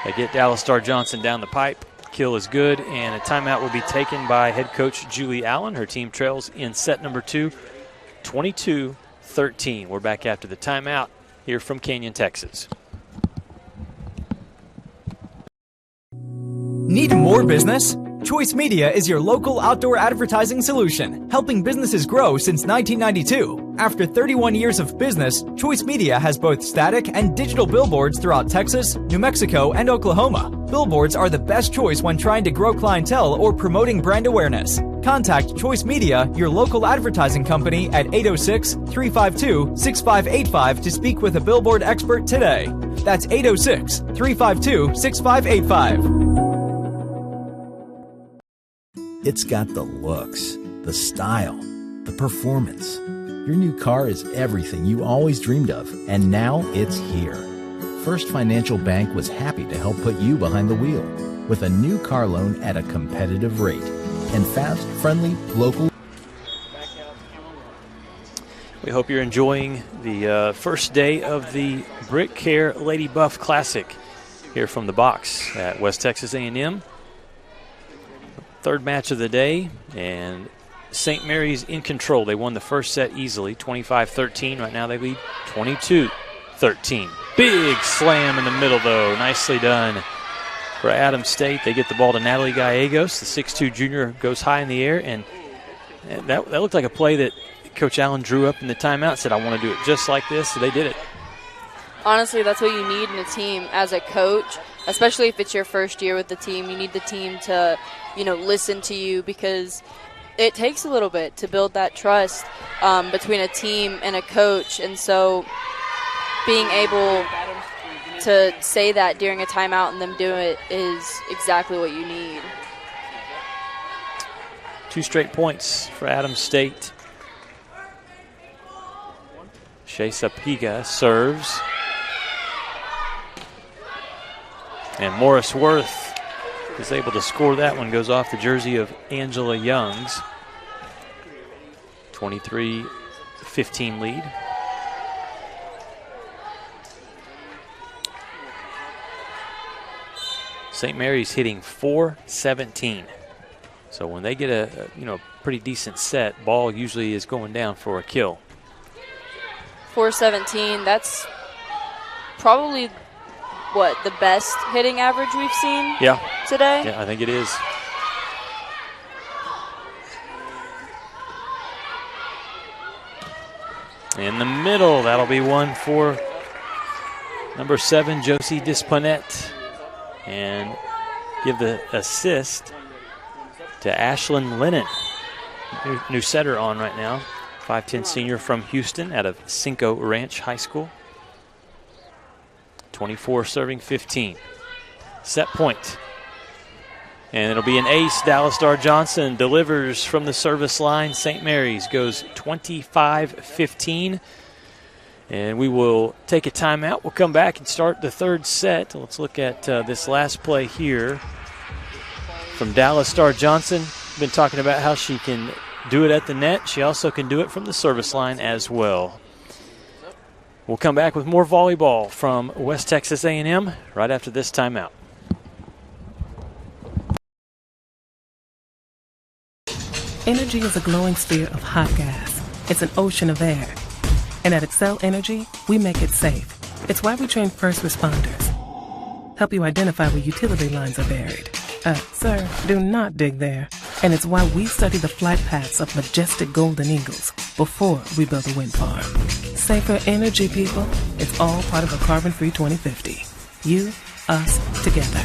They get Dallas Star Johnson down the pipe. Kill is good, and a timeout will be taken by head coach Julie Allen. Her team trails in set number 2, 22-13. We're back after the timeout here from Canyon, Texas. Need more business? Choice Media is your local outdoor advertising solution, helping businesses grow since 1992. After 31 years of business, Choice Media has both static and digital billboards throughout Texas, New Mexico, and Oklahoma. Billboards are the best choice when trying to grow clientele or promoting brand awareness. Contact Choice Media, your local advertising company, at 806-352-6585 to speak with a billboard expert today. That's 806-352-6585. It's got the looks, the style, the performance. Your new car is everything you always dreamed of, and now it's here. First Financial Bank was happy to help put you behind the wheel with a new car loan at a competitive rate and fast, friendly, local. We hope you're enjoying the first day of the BritKare Lady Buff Classic here from the box at West Texas A&M. Third match of the day, and St. Mary's in control. They won the first set easily, 25-13. Right now they lead 22-13. Big slam in the middle, though. Nicely done for Adams State. They get the ball to Natalie Gallegos. The 6'2 junior goes high in the air, and that looked like a play that Coach Allen drew up in the timeout, said, I want to do it just like this, so they did it. Honestly, that's what you need in a team as a coach, especially if it's your first year with the team. You need the team to, listen to you, because it takes a little bit to build that trust between a team and a coach. And so being able to say that during a timeout and them do it is exactly what you need. 2 straight points for Adams State. Shea Sapiga serves. And Morris Worth is able to score that one. Goes off the jersey of Angela Youngs. 23-15 lead. St. Mary's hitting .417. So when they get a pretty decent set, ball usually is going down for a kill. .417, that's probably the best hitting average we've seen today? Yeah, I think it is. In the middle, that'll be one for number 7, Josie Disponette. And give the assist to Ashlyn Lennon. New setter on right now. 5'10" senior from Houston out of Cinco Ranch High School. 24 serving 15. Set point. And it'll be an ace. Dallas Star Johnson delivers from the service line. St. Mary's goes 25-15. And we will take a timeout. We'll come back and start the third set. Let's look at this last play here from Dallas Star Johnson. Been talking about how she can do it at the net. She also can do it from the service line as well. We'll come back with more volleyball from West Texas A&M right after this timeout. Energy is a glowing sphere of hot gas. It's an ocean of air. And at Excel Energy, we make it safe. It's why we train first responders. Help you identify where utility lines are buried. Sir, do not dig there. And it's why we study the flight paths of majestic golden eagles before we build a wind farm. Safer energy, people. It's all part of a carbon-free 2050. You, us, together.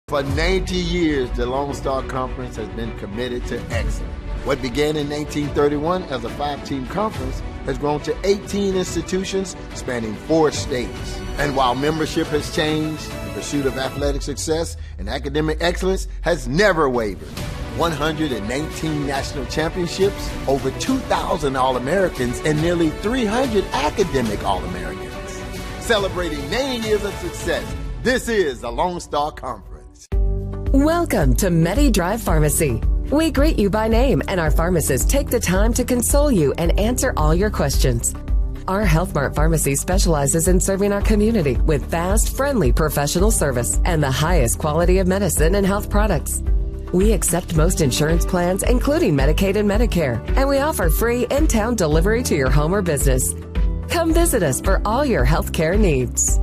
For 90 years, the Lone Star Conference has been committed to excellence. What began in 1931 as a 5-team conference has grown to 18 institutions spanning 4 states. And while membership has changed, the pursuit of athletic success and academic excellence has never wavered. 119 national championships, over 2,000 All-Americans, and nearly 300 academic All-Americans. Celebrating 90 years of success, this is the Lone Star Conference. Welcome to MediDrive Pharmacy. We greet you by name, and our pharmacists take the time to console you and answer all your questions. Our Health Mart Pharmacy specializes in serving our community with fast, friendly professional service and the highest quality of medicine and health products. We accept most insurance plans, including Medicaid and Medicare, and we offer free in-town delivery to your home or business. Come visit us for all your health care needs.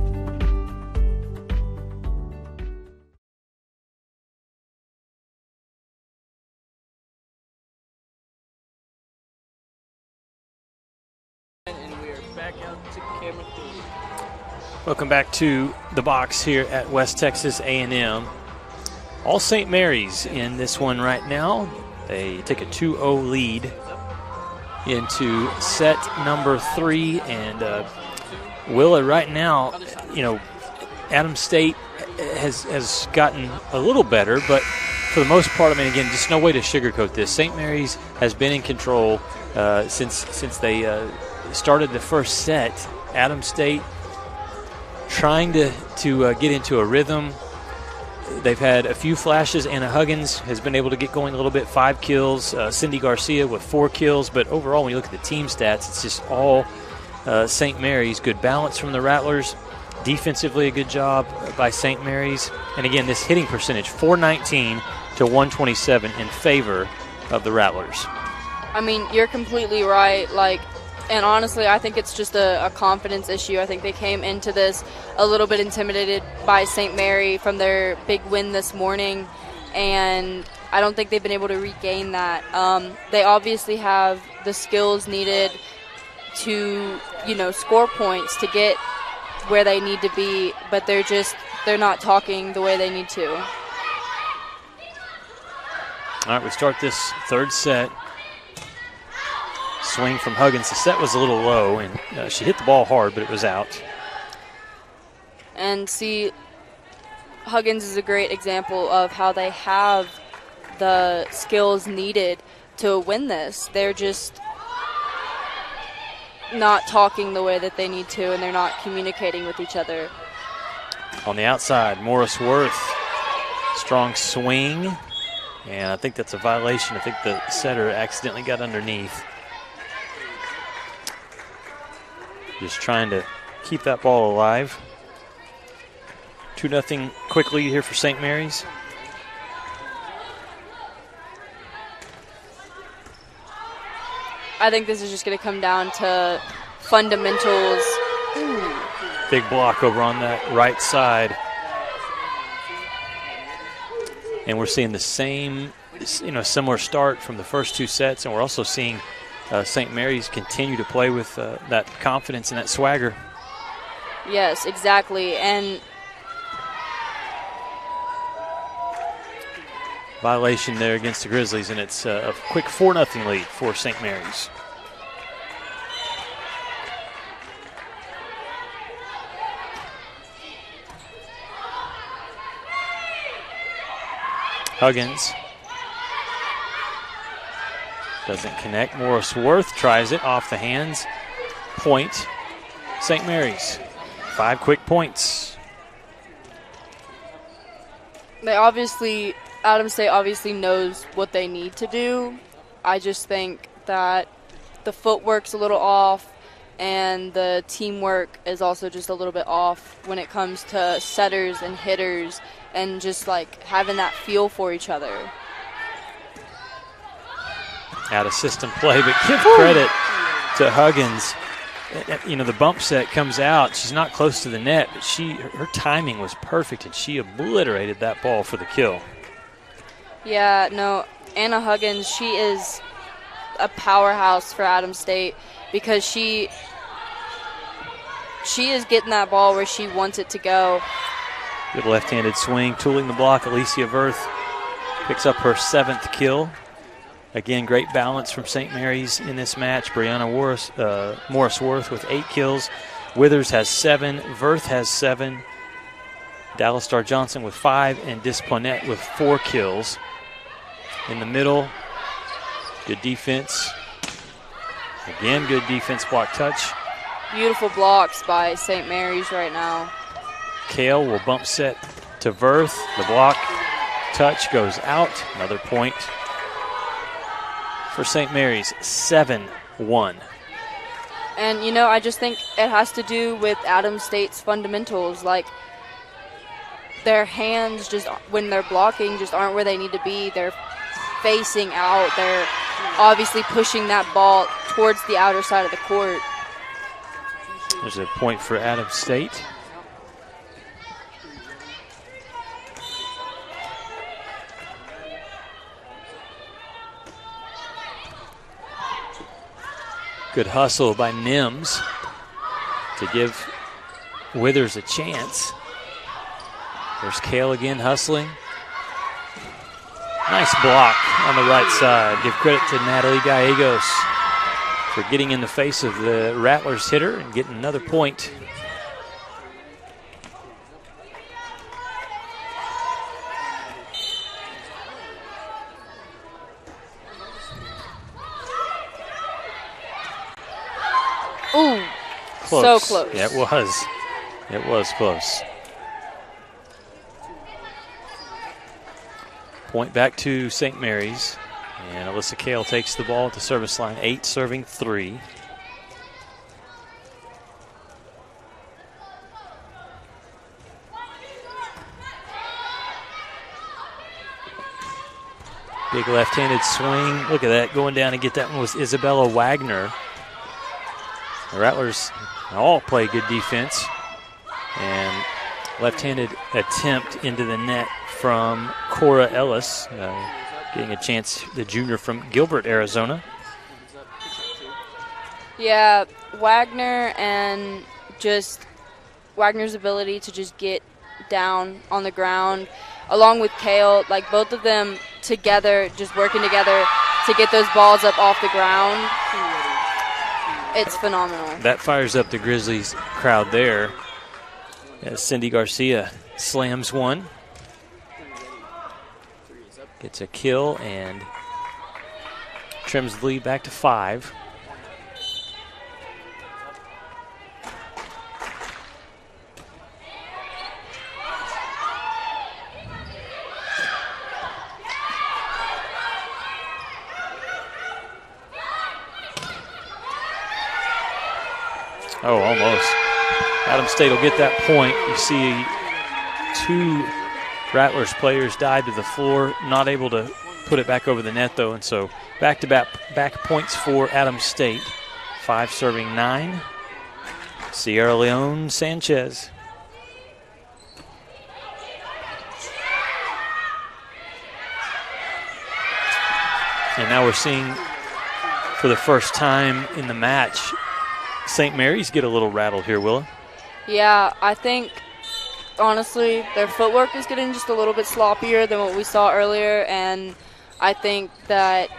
Welcome back to the box here at West Texas A&M. All St. Mary's in this one right now. They take a 2-0 lead into set number 3. And Willa, right now, Adams State has gotten a little better, but for the most part, again, just no way to sugarcoat this. St. Mary's has been in control since they started the first set. Adams State trying to get into a rhythm. They've had a few flashes. Anna Huggins has been able to get going a little bit, 5 kills. Cindy Garcia with 4 kills. But overall, when you look at the team stats, it's just all St. Mary's. Good balance from the Rattlers. Defensively, a good job by St. Mary's. And again, this hitting percentage, 419 to 127 in favor of the Rattlers. You're completely right. And honestly, I think it's just a confidence issue. I think they came into this a little bit intimidated by St. Mary from their big win this morning, and I don't think they've been able to regain that. They obviously have the skills needed to, score points to get where they need to be, but they're not talking the way they need to. All right, we start this third set. Swing from Huggins. The set was a little low, and she hit the ball hard, but it was out. And see, Huggins is a great example of how they have the skills needed to win this. They're just not talking the way that they need to, and they're not communicating with each other. On the outside, Morris Worth. Strong swing, and I think that's a violation. I think the setter accidentally got underneath. Just trying to keep that ball alive. 2-0 quick lead here for St. Mary's. I think this is just going to come down to fundamentals. Big block over on that right side. And we're seeing the same, similar start from the first two sets, and we're also seeing St. Mary's continue to play with that confidence and that swagger. Yes, exactly. And violation there against the Grizzlies, and it's a quick 4-0 lead for St. Mary's. Huggins doesn't connect. Morris Worth tries it off the hands. Point, St. Mary's. 5 quick points. Adams State obviously knows what they need to do. I just think that the footwork's a little off, and the teamwork is also just a little bit off when it comes to setters and hitters and just like having that feel for each other. Out of system play, but give credit to Huggins. The bump set comes out. She's not close to the net, but her timing was perfect, and she obliterated that ball for the kill. Yeah, no, Anna Huggins, she is a powerhouse for Adams State because she is getting that ball where she wants it to go. Good left-handed swing, tooling the block. Alicia Verth picks up her 7th kill. Again, great balance from St. Mary's in this match. Brianna Morris Worth with 8 kills. Withers has 7. Verth has 7. Dallas Star Johnson with 5. And Disponette with 4 kills. In the middle, good defense. Again, good defense, block touch. Beautiful blocks by St. Mary's right now. Kale will bump set to Verth. The block touch goes out. Another point for St. Mary's, 7-1. And, I just think it has to do with Adams State's fundamentals. Like, their hands just, when they're blocking, just aren't where they need to be. They're facing out. They're obviously pushing that ball towards the outer side of the court. There's a point for Adams State. Good hustle by Nims to give Withers a chance. There's Kale again hustling. Nice block on the right side. Give credit to Natalie Gallegos for getting in the face of the Rattlers hitter and getting another point. Ooh, close. So close. Yeah, it was. It was close. Point back to St. Mary's. And Alyssa Kale takes the ball at the service line. 8 serving 3. Big left-handed swing. Look at that. Going down to get that one was Isabella Wagner. The Rattlers all play good defense. And left-handed attempt into the net from Cora Ellis, getting a chance, the junior from Gilbert, Arizona. Yeah, Wagner and just Wagner's ability to just get down on the ground, along with Kale, like both of them together, just working together to get those balls up off the ground. It's phenomenal. That fires up the Grizzlies crowd there as Cindy Garcia slams one. Gets a kill and trims the lead back to 5. Oh, almost. Adams State will get that point. You see 2 Rattlers players dive to the floor, not able to put it back over the net, though. And so back points for Adams State. 5 serving 9. Sierra Leone Sanchez. And now we're seeing, for the first time in the match, St. Mary's get a little rattled here, Willa. Yeah, I think, honestly, their footwork is getting just a little bit sloppier than what we saw earlier, and I think that,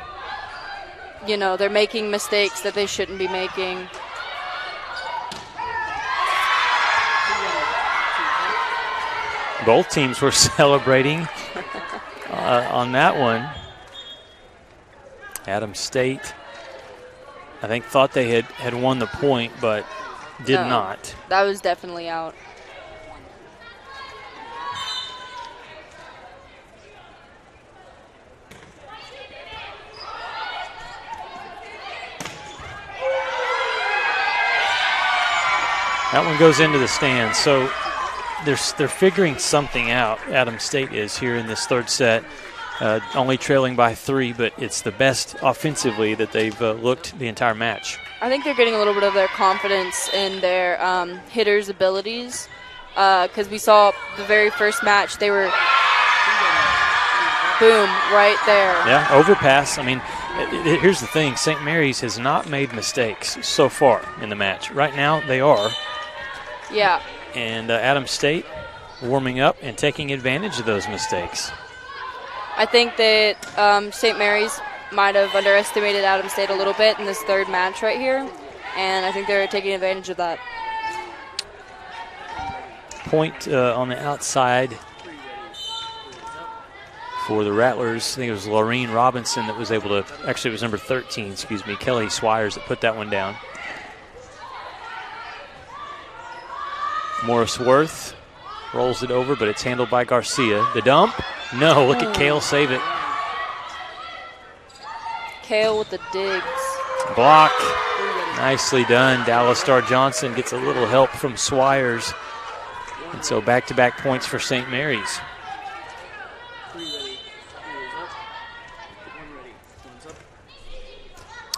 you know, they're making mistakes that they shouldn't be making. Both teams were celebrating on that one. Adams State, I think, thought they had won the point, but did not. That was definitely out. That one goes into the stands. So they're figuring something out. Adams State is here in this third set. Only trailing by 3, but it's the best offensively that they've looked the entire match. I think they're getting a little bit of their confidence in their hitters' abilities, because we saw the very first match, they were, boom, right there. Yeah, overpass. I mean, here's the thing. St. Mary's has not made mistakes so far in the match. Right now, they are. Yeah. And Adams State warming up and taking advantage of those mistakes. I think that St. Mary's might have underestimated Adams State a little bit in this third match right here, and I think they're taking advantage of that. Point on the outside for the Rattlers. I think it was Laureen Robinson that was able to, actually it was number 13, excuse me, Kelly Swires that put that one down. Morris Worth rolls it over, but it's handled by Garcia. The dump? No, look at Kale save it. Kale with the digs. Block. Nicely done. Dallas Star Johnson gets a little help from Swires. And so back-to-back points for St. Mary's.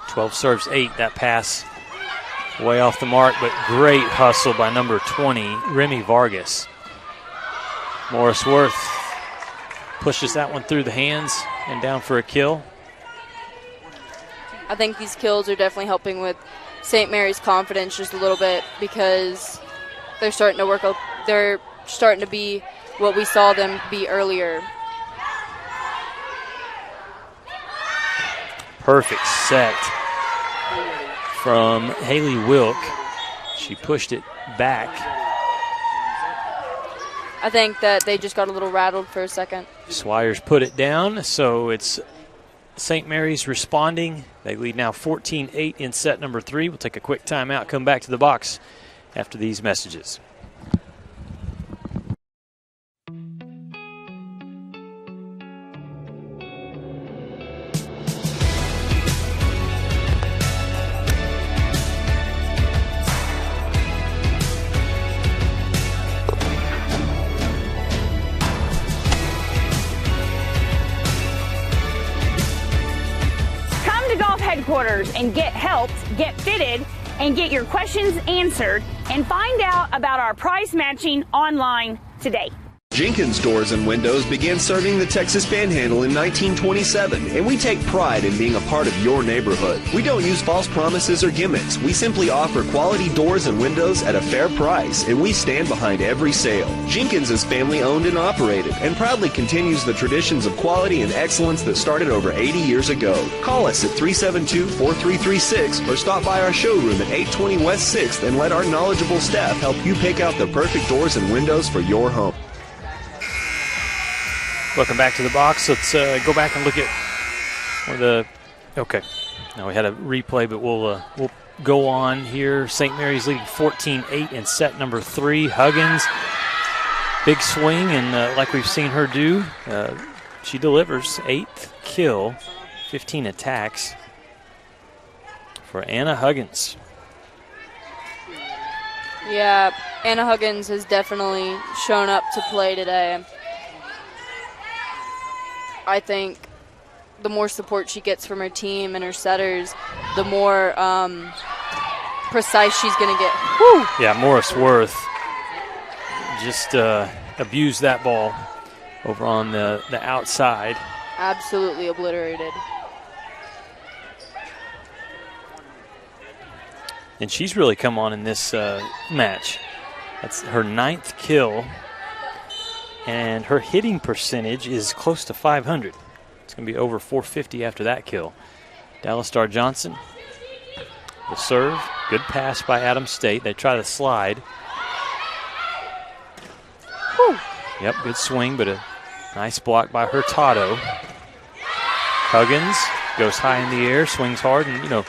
.12 serves 8. That pass way off the mark, but great hustle by number 20, Remy Vargas. Morris Worth pushes that one through the hands and down for a kill. I think these kills are definitely helping with St. Mary's confidence just a little bit, because they're starting to work. They're starting to be what we saw them be earlier. Perfect set from Haley Wilk. She pushed it back. I think that they just got a little rattled for a second. Swires put it down, so it's St. Mary's responding. They lead now 14-8 in set number 3. We'll take a quick timeout, come back to the box after these messages. Headquarters and get helped, get fitted, and get your questions answered and find out about our price matching online today. Jenkins Doors and Windows began serving the Texas Panhandle in 1927, and we take pride in being a part of your neighborhood. We don't use false promises or gimmicks. We simply offer quality doors and windows at a fair price, and we stand behind every sale. Jenkins is family owned and operated, and proudly continues the traditions of quality and excellence that started over 80 years ago. Call us at 372-4336 or stop by our showroom at 820 West 6th and let our knowledgeable staff help you pick out the perfect doors and windows for your home. Welcome back to the box. Let's go back and look at one of the. Okay, now we had a replay, but we'll go on here. St. Mary's leading 14-8 in set number 3. Huggins, big swing, and like we've seen her do, she delivers. 8th kill, 15 attacks for Anna Huggins. Yeah, Anna Huggins has definitely shown up to play today. I think the more support she gets from her team and her setters, the more precise she's going to get. Woo! Yeah, Morris Worth just abused that ball over on the outside. Absolutely obliterated. And she's really come on in this match. That's her 9th kill. And her hitting percentage is close to 500. It's going to be over 450 after that kill. Dallas Star Johnson, the serve. Good pass by Adams State. They try to slide. Whew. Yep, good swing, but a nice block by Hurtado. Huggins goes high in the air, swings hard. And,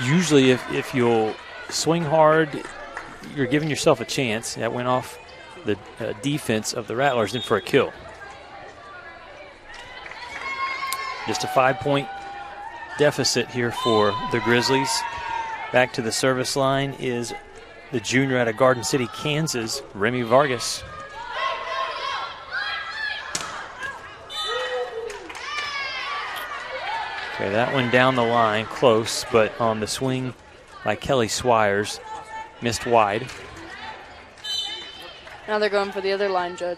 usually if you'll swing hard, you're giving yourself a chance. That went off the defense of the Rattlers in for a kill. Just a 5-point deficit here for the Grizzlies. Back to the service line is the junior out of Garden City, Kansas, Remy Vargas. Okay, that one down the line, close, but on the swing by Kelly Swires, missed wide. Now they're going for the other line judge.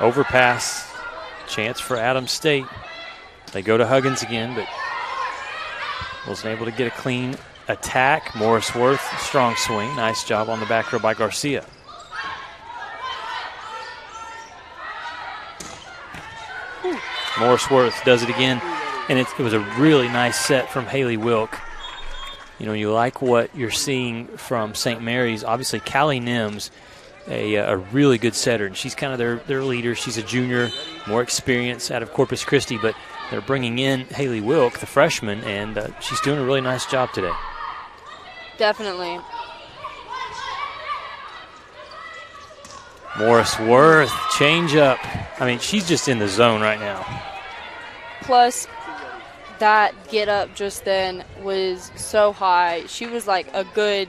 Overpass, chance for Adams State. They go to Huggins again, but wasn't able to get a clean attack. Morris Worth, strong swing. Nice job on the back row by Garcia. Morris Worth does it again, and it was a really nice set from Haley Wilk. You like what you're seeing from St. Mary's. Obviously, Callie Nims, a really good setter, and she's kind of their leader. She's a junior, more experience out of Corpus Christi, but they're bringing in Haley Wilk, the freshman, and she's doing a really nice job today. Definitely. Morris Worth, change up. I mean, she's just in the zone right now. Plus, that get up just then was so high. She was like a good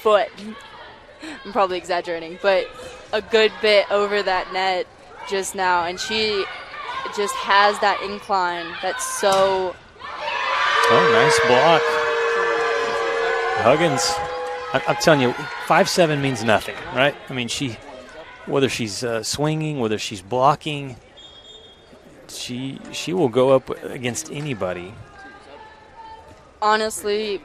foot. I'm probably exaggerating, but a good bit over that net just now. And she just has that incline that's so. Oh, nice block. Huggins, I'm telling you, 5'7" means nothing, right? I mean, whether she's swinging, whether she's blocking, she will go up against anybody. Honestly,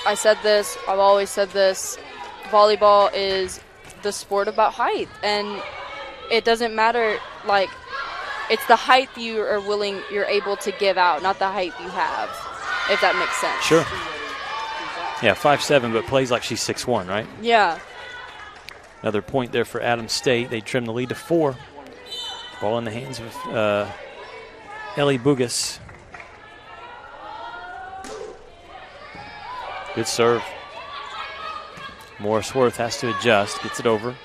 I said this, I've always said this, volleyball is the sport about height, and it doesn't matter, like, it's the height you're able to give out, not the height you have, if that makes sense. Sure. Yeah, 5'7", but plays like she's 6'1", right? Yeah. Another point there for Adams State. They trim the lead to 4. Ball in the hands of Ellie Bugas. Good serve. Morris Worth has to adjust, gets it over.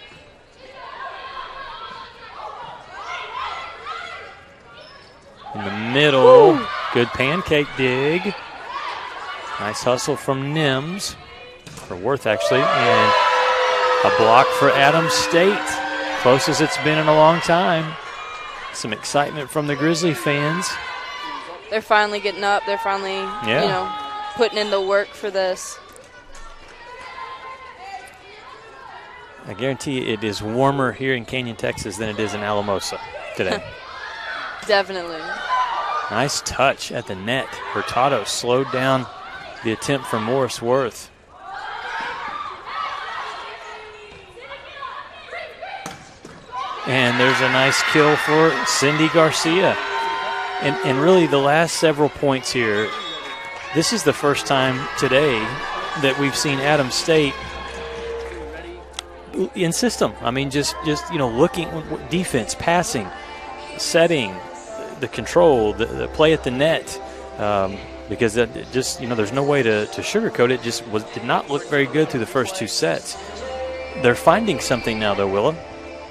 In the middle, woo! Good pancake dig. Nice hustle from Nims, for Worth actually, and a block for Adams State. Close as it's been in a long time. Some excitement from the Grizzly fans. They're finally getting up. They're finally, putting in the work for this. I guarantee you it is warmer here in Canyon, Texas than it is in Alamosa today. Definitely. Nice touch at the net. Hurtado slowed down the attempt from Morris Worth. And there's a nice kill for Cindy Garcia. And really the last several points here, this is the first time today that we've seen Adams State in system. I mean, just looking, defense, passing, setting, the control, the play at the net, because there's no way to sugarcoat it. Just did not look very good through the first two sets. They're finding something now, though, Willa.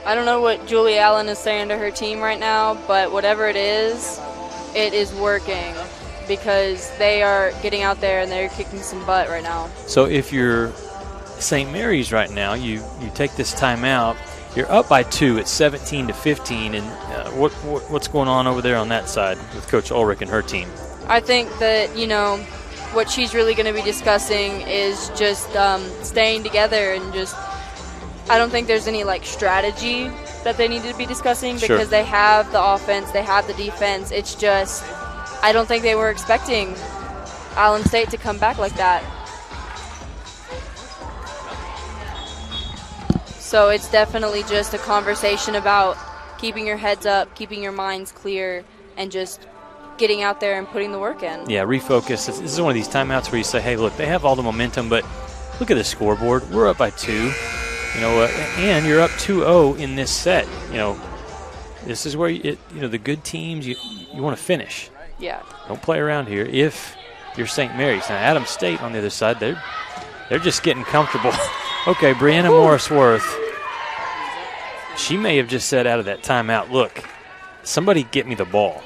I don't know what Julie Allen is saying to her team right now, but whatever it is working because they are getting out there and they're kicking some butt right now. So if you're St. Mary's right now, you take this timeout. You're up by 2 at 17-15, and what's going on over there on that side with Coach Ulrich and her team? I think that, what she's really going to be discussing is just staying together and just I don't think there's any, strategy that they need to be discussing because they have the offense, they have the defense. It's just I don't think they were expecting Allen State to come back like that. So it's definitely just a conversation about keeping your heads up, keeping your minds clear, and just getting out there and putting the work in. Yeah, refocus. This is one of these timeouts where you say, hey, look, they have all the momentum, but look at the scoreboard. We're up by 2, and you're up 2-0 in this set. This is where, the good teams, you want to finish. Yeah. Don't play around here if you're St. Mary's. Now, Adams State on the other side, they're just getting comfortable. Okay, Brianna Morris-Worth, she may have just said out of that timeout, look, somebody get me the ball.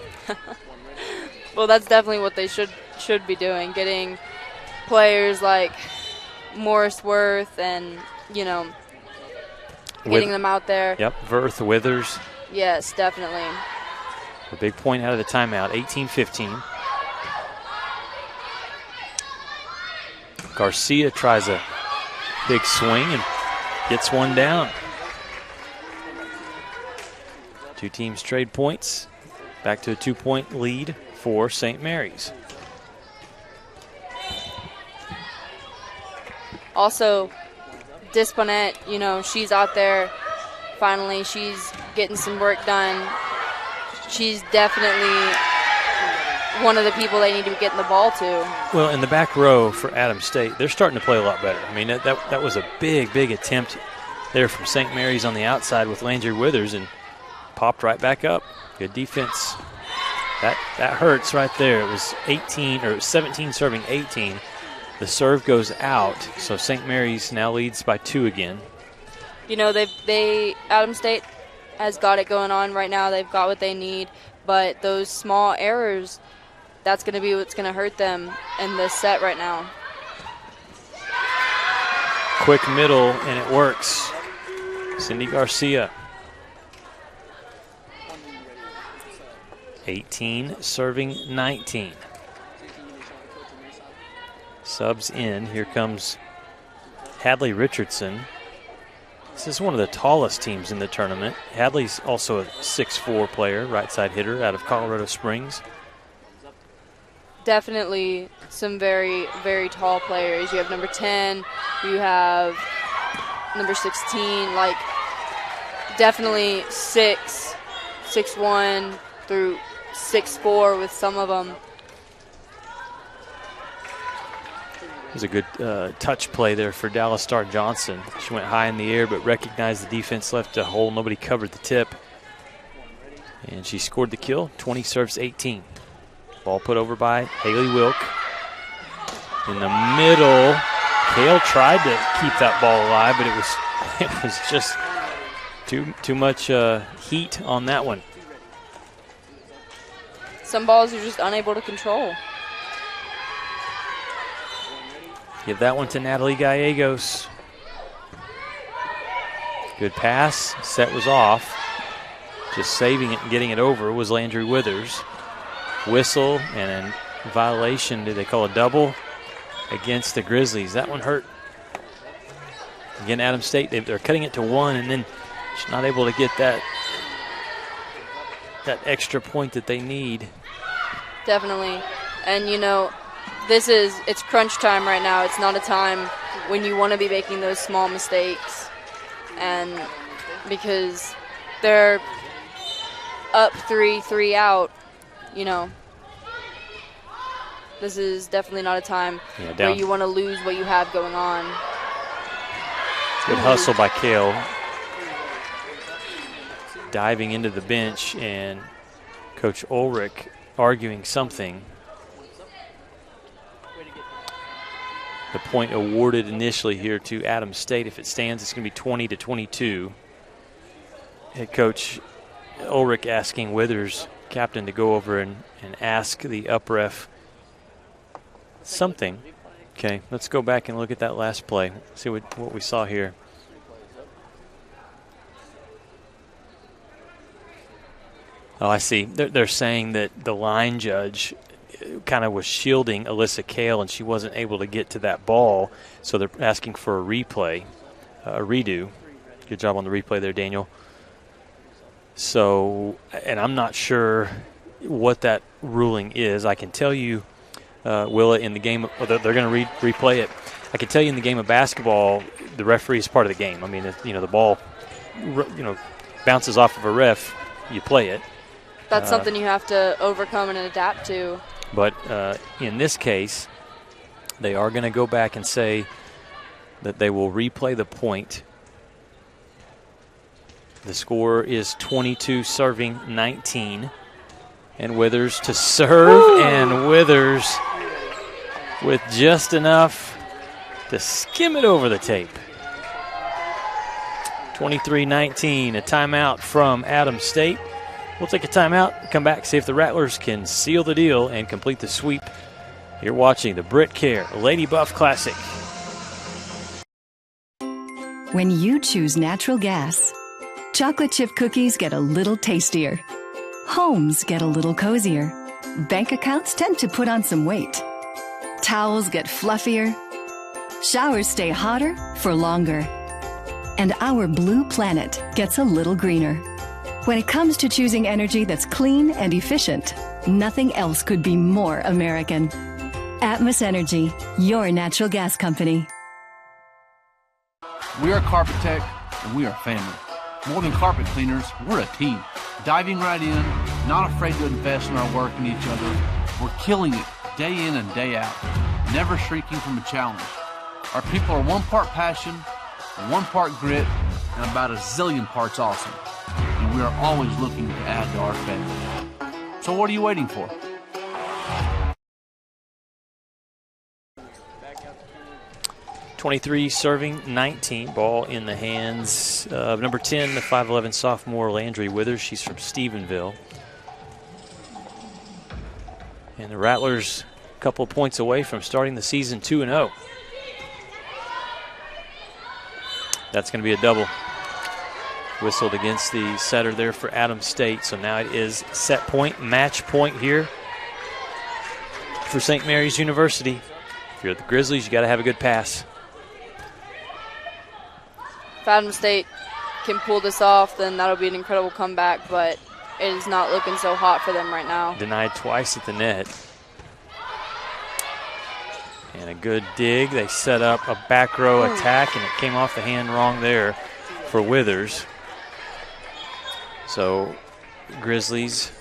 Well, that's definitely what they should be doing, getting players like Morris-Worth and, getting them out there. Yep, Verth, Withers. Yes, definitely. A big point out of the timeout, 18-15. Garcia tries a big swing and gets one down. Two teams trade points. Back to a 2-point lead for St. Mary's. Also, Disponette, she's out there. Finally, she's getting some work done. She's definitely one of the people they need to be getting the ball to. Well, in the back row for Adams State, they're starting to play a lot better. I mean, that was a big attempt there from St. Mary's on the outside with Landry Withers and popped right back up. Good defense. That hurts right there. It was 17 serving 18. The serve goes out, so St. Mary's now leads by 2 again. Adams State has got it going on right now. They've got what they need, but those small errors, that's going to be what's going to hurt them in this set right now. Quick middle, and it works. Cindy Garcia. 18 serving 19. Subs in. Here comes Hadley Richardson. This is one of the tallest teams in the tournament. Hadley's also a 6'4" player, right side hitter out of Colorado Springs. Definitely some very, very tall players. You have number 10, you have number 16, definitely 6'1" through 6'4" with some of them. It was a good touch play there for Dallas Starr Johnson. She went high in the air but recognized the defense left a hole. Nobody covered the tip. And she scored the kill. 20 serves 18. Ball put over by Haley Wilk. In the middle, Kale tried to keep that ball alive, but it was just too much heat on that one. Some balls you're just unable to control. Give that one to Natalie Gallegos. Good pass. Set was off. Just saving it and getting it over was Landry Withers. Whistle and a violation. Did they call a double against the Grizzlies? That one hurt. Again, Adams State, they're cutting it to 1, and then just not able to get that extra point that they need. Definitely. And, it's crunch time right now. It's not a time when you want to be making those small mistakes. And because they're up 3 out, this is definitely not a time where you want to lose what you have going on. Good hustle by Kale. Diving into the bench, and Coach Ulrich arguing something. The point awarded initially here to Adams State. If it stands, it's going to be 20-22. Head coach Ulrich asking Withers, captain, to go over and ask the up ref something. Okay, let's go back and look at that last play. See what we saw here. Oh, I see. They're saying that the line judge kind of was shielding Alyssa Kale, and she wasn't able to get to that ball, so they're asking for a replay, a redo. Good job on the replay there, Daniel. So, and I'm not sure what that ruling is. I can tell you, Willa, in the game, they're going to replay it. I can tell you in the game of basketball, the referee is part of the game. I mean, the ball, bounces off of a ref, you play it. That's something you have to overcome and adapt to. But in this case, they are going to go back and say that they will replay the point. The score is 22-19. And Withers to serve, and Withers with just enough to skim it over the tape. 23-19, a timeout from Adams State. We'll take a timeout, come back, see if the Rattlers can seal the deal and complete the sweep. You're watching the BritKare Lady Buff Classic. When you choose natural gas, chocolate chip cookies get a little tastier. Homes get a little cozier. Bank accounts tend to put on some weight. Towels get fluffier. Showers stay hotter for longer. And our blue planet gets a little greener. When it comes to choosing energy that's clean and efficient, nothing else could be more American. Atmos Energy, your natural gas company. We are Carpet Tech, and we are family. More than carpet cleaners, we're a team. Diving right in, not afraid to invest in our work and each other. We're killing it day in and day out, never shrinking from a challenge. Our people are 1 part passion, 1 part grit, and about a zillion parts awesome. And we are always looking to add to our family. So what are you waiting for? (23-19). Ball in the hands of number 10, the 5'11" sophomore Landry Withers. She's from Stephenville. And the Rattlers a couple of points away from starting the season 2-0. That's going to be a double. Whistled against the setter there for Adams State. So now it is set point, match point here for St. Mary's University. If you're the Grizzlies, you got to have a good pass. If Adams State can pull this off, then that'll be an incredible comeback, but it is not looking so hot for them right now. Denied twice at the net. And a good dig. They set up a back row attack, and it came off the hand wrong there for Withers. So Grizzlies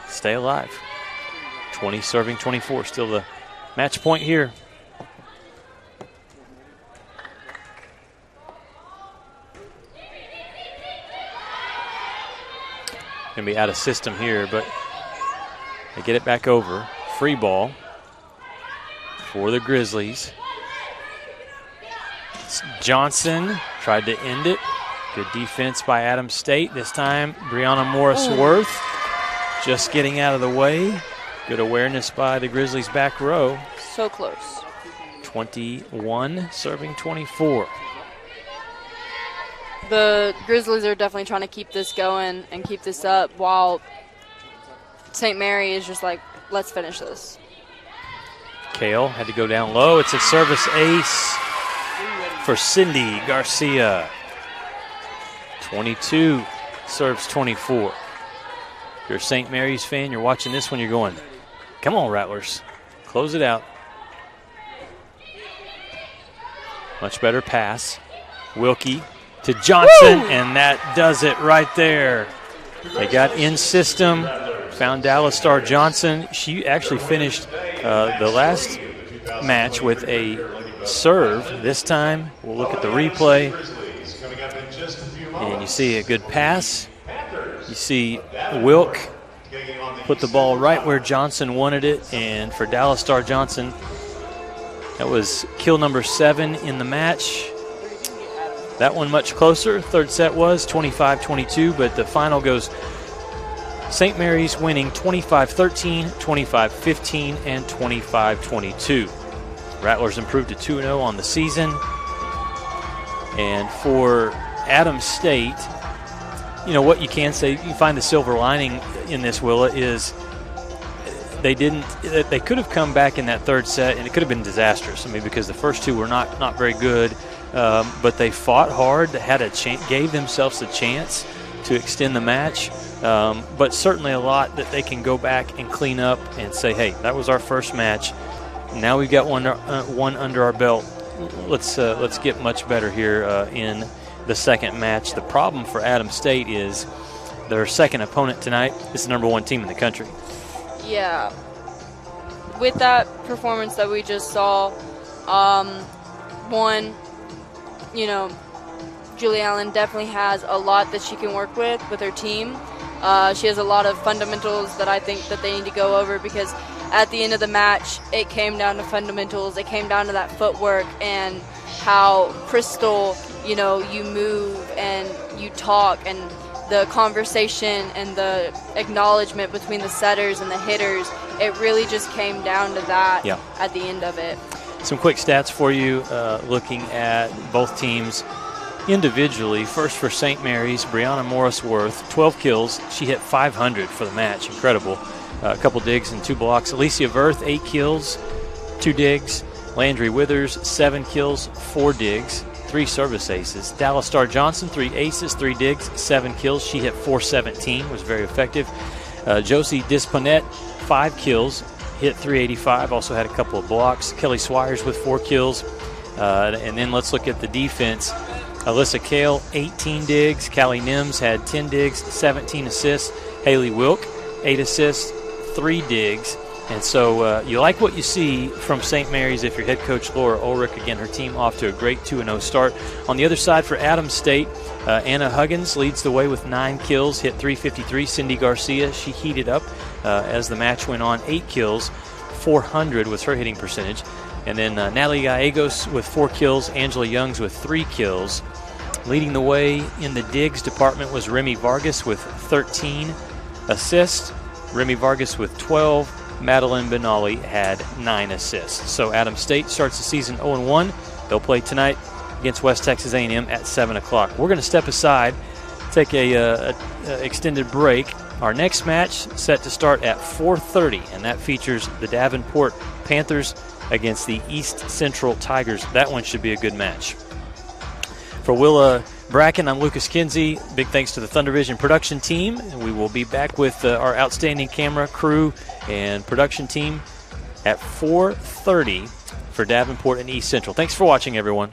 stay alive. 20-24, still the match point here. Going to be out of system here, but they get it back over. Free ball for the Grizzlies. Johnson tried to end it. Good defense by Adams State. This time, Brianna Morris-Worth just getting out of the way. Good awareness by the Grizzlies back row. So close. 21 serving 24. The Grizzlies are definitely trying to keep this going and keep this up while St. Mary is just like, let's finish this. Kale had to go down low. It's a service ace for Cindy Garcia. 22 serves 24. If you're a St. Mary's fan, you're watching this one, you're going, come on, Rattlers. Close it out. Much better pass. Wilkie to Johnson, and that does it right there. They got in system, found Dallas Star Johnson. She actually finished the last match with a serve. This time, we'll look at the replay. And you see a good pass. You see Wilk put the ball right where Johnson wanted it, and for Dallas Star Johnson, that was kill number 7 in the match. That one much closer. Third set was 25-22, but the final goes St. Mary's winning 25-13, 25-15, and 25-22. Rattlers improved to 2-0 on the season. And for Adams State, you know, what you can say, you find the silver lining in this, Willa, is they could have come back in that third set, and it could have been disastrous. I mean, because the first two were not very good, but they fought hard, gave themselves a chance to extend the match. But certainly a lot that they can go back and clean up and say, hey, that was our first match. Now we've got one under our belt. Let's get much better here in the second match. The problem for Adams State is their second opponent tonight is the number 1 team in the country. Yeah. With that performance that we just saw, Julie Allen definitely has a lot that she can work with her team. She has a lot of fundamentals that I think that they need to go over, because at the end of the match, it came down to fundamentals. It came down to that footwork and how crystal, you move and you talk, and the conversation and the acknowledgement between the setters and the hitters. It really just came down to that at the end of it. Some quick stats for you, looking at both teams individually. First for St. Mary's, Brianna Morris-Worth, 12 kills. She hit 500 for the match. Incredible. A couple digs and 2 blocks. Alicia Verth, 8 kills, 2 digs. Landry Withers, 7 kills, 4 digs, 3 service aces. Dallas Star Johnson, 3 aces, 3 digs, 7 kills. She hit 417, was very effective. Josie Disponette, 5 kills, hit 385, also had a couple of blocks. Kelly Swires with 4 kills. And then let's look at the defense. Alyssa Kale, 18 digs. Callie Nims had 10 digs, 17 assists. Haley Wilk, 8 assists, 3 digs. And so you like what you see from St. Mary's if you're head coach Laura Ulrich. Again, her team off to a great 2-0 start. On the other side for Adams State, Anna Huggins leads the way with 9 kills, hit 353. Cindy Garcia, she heated up as the match went on, 8 kills, 400 was her hitting percentage. And then Natalie Gallegos with 4 kills, Angela Youngs with 3 kills. Leading the way in the digs department was Remy Vargas with 13 assists. Remy Vargas with 12. Madeline Benali had 9 assists. So Adams State starts the season 0-1. They'll play tonight against West Texas A&M at 7 o'clock. We're going to step aside, take a extended break. Our next match set to start at 4:30, and that features the Davenport Panthers against the East Central Tigers. That one should be a good match. For Willa Bracken, I'm Lucas Kinsey. Big thanks to the Thunder Vision production team. We will be back with our outstanding camera crew and production team at 4:30 for Davenport and East Central. Thanks for watching, everyone.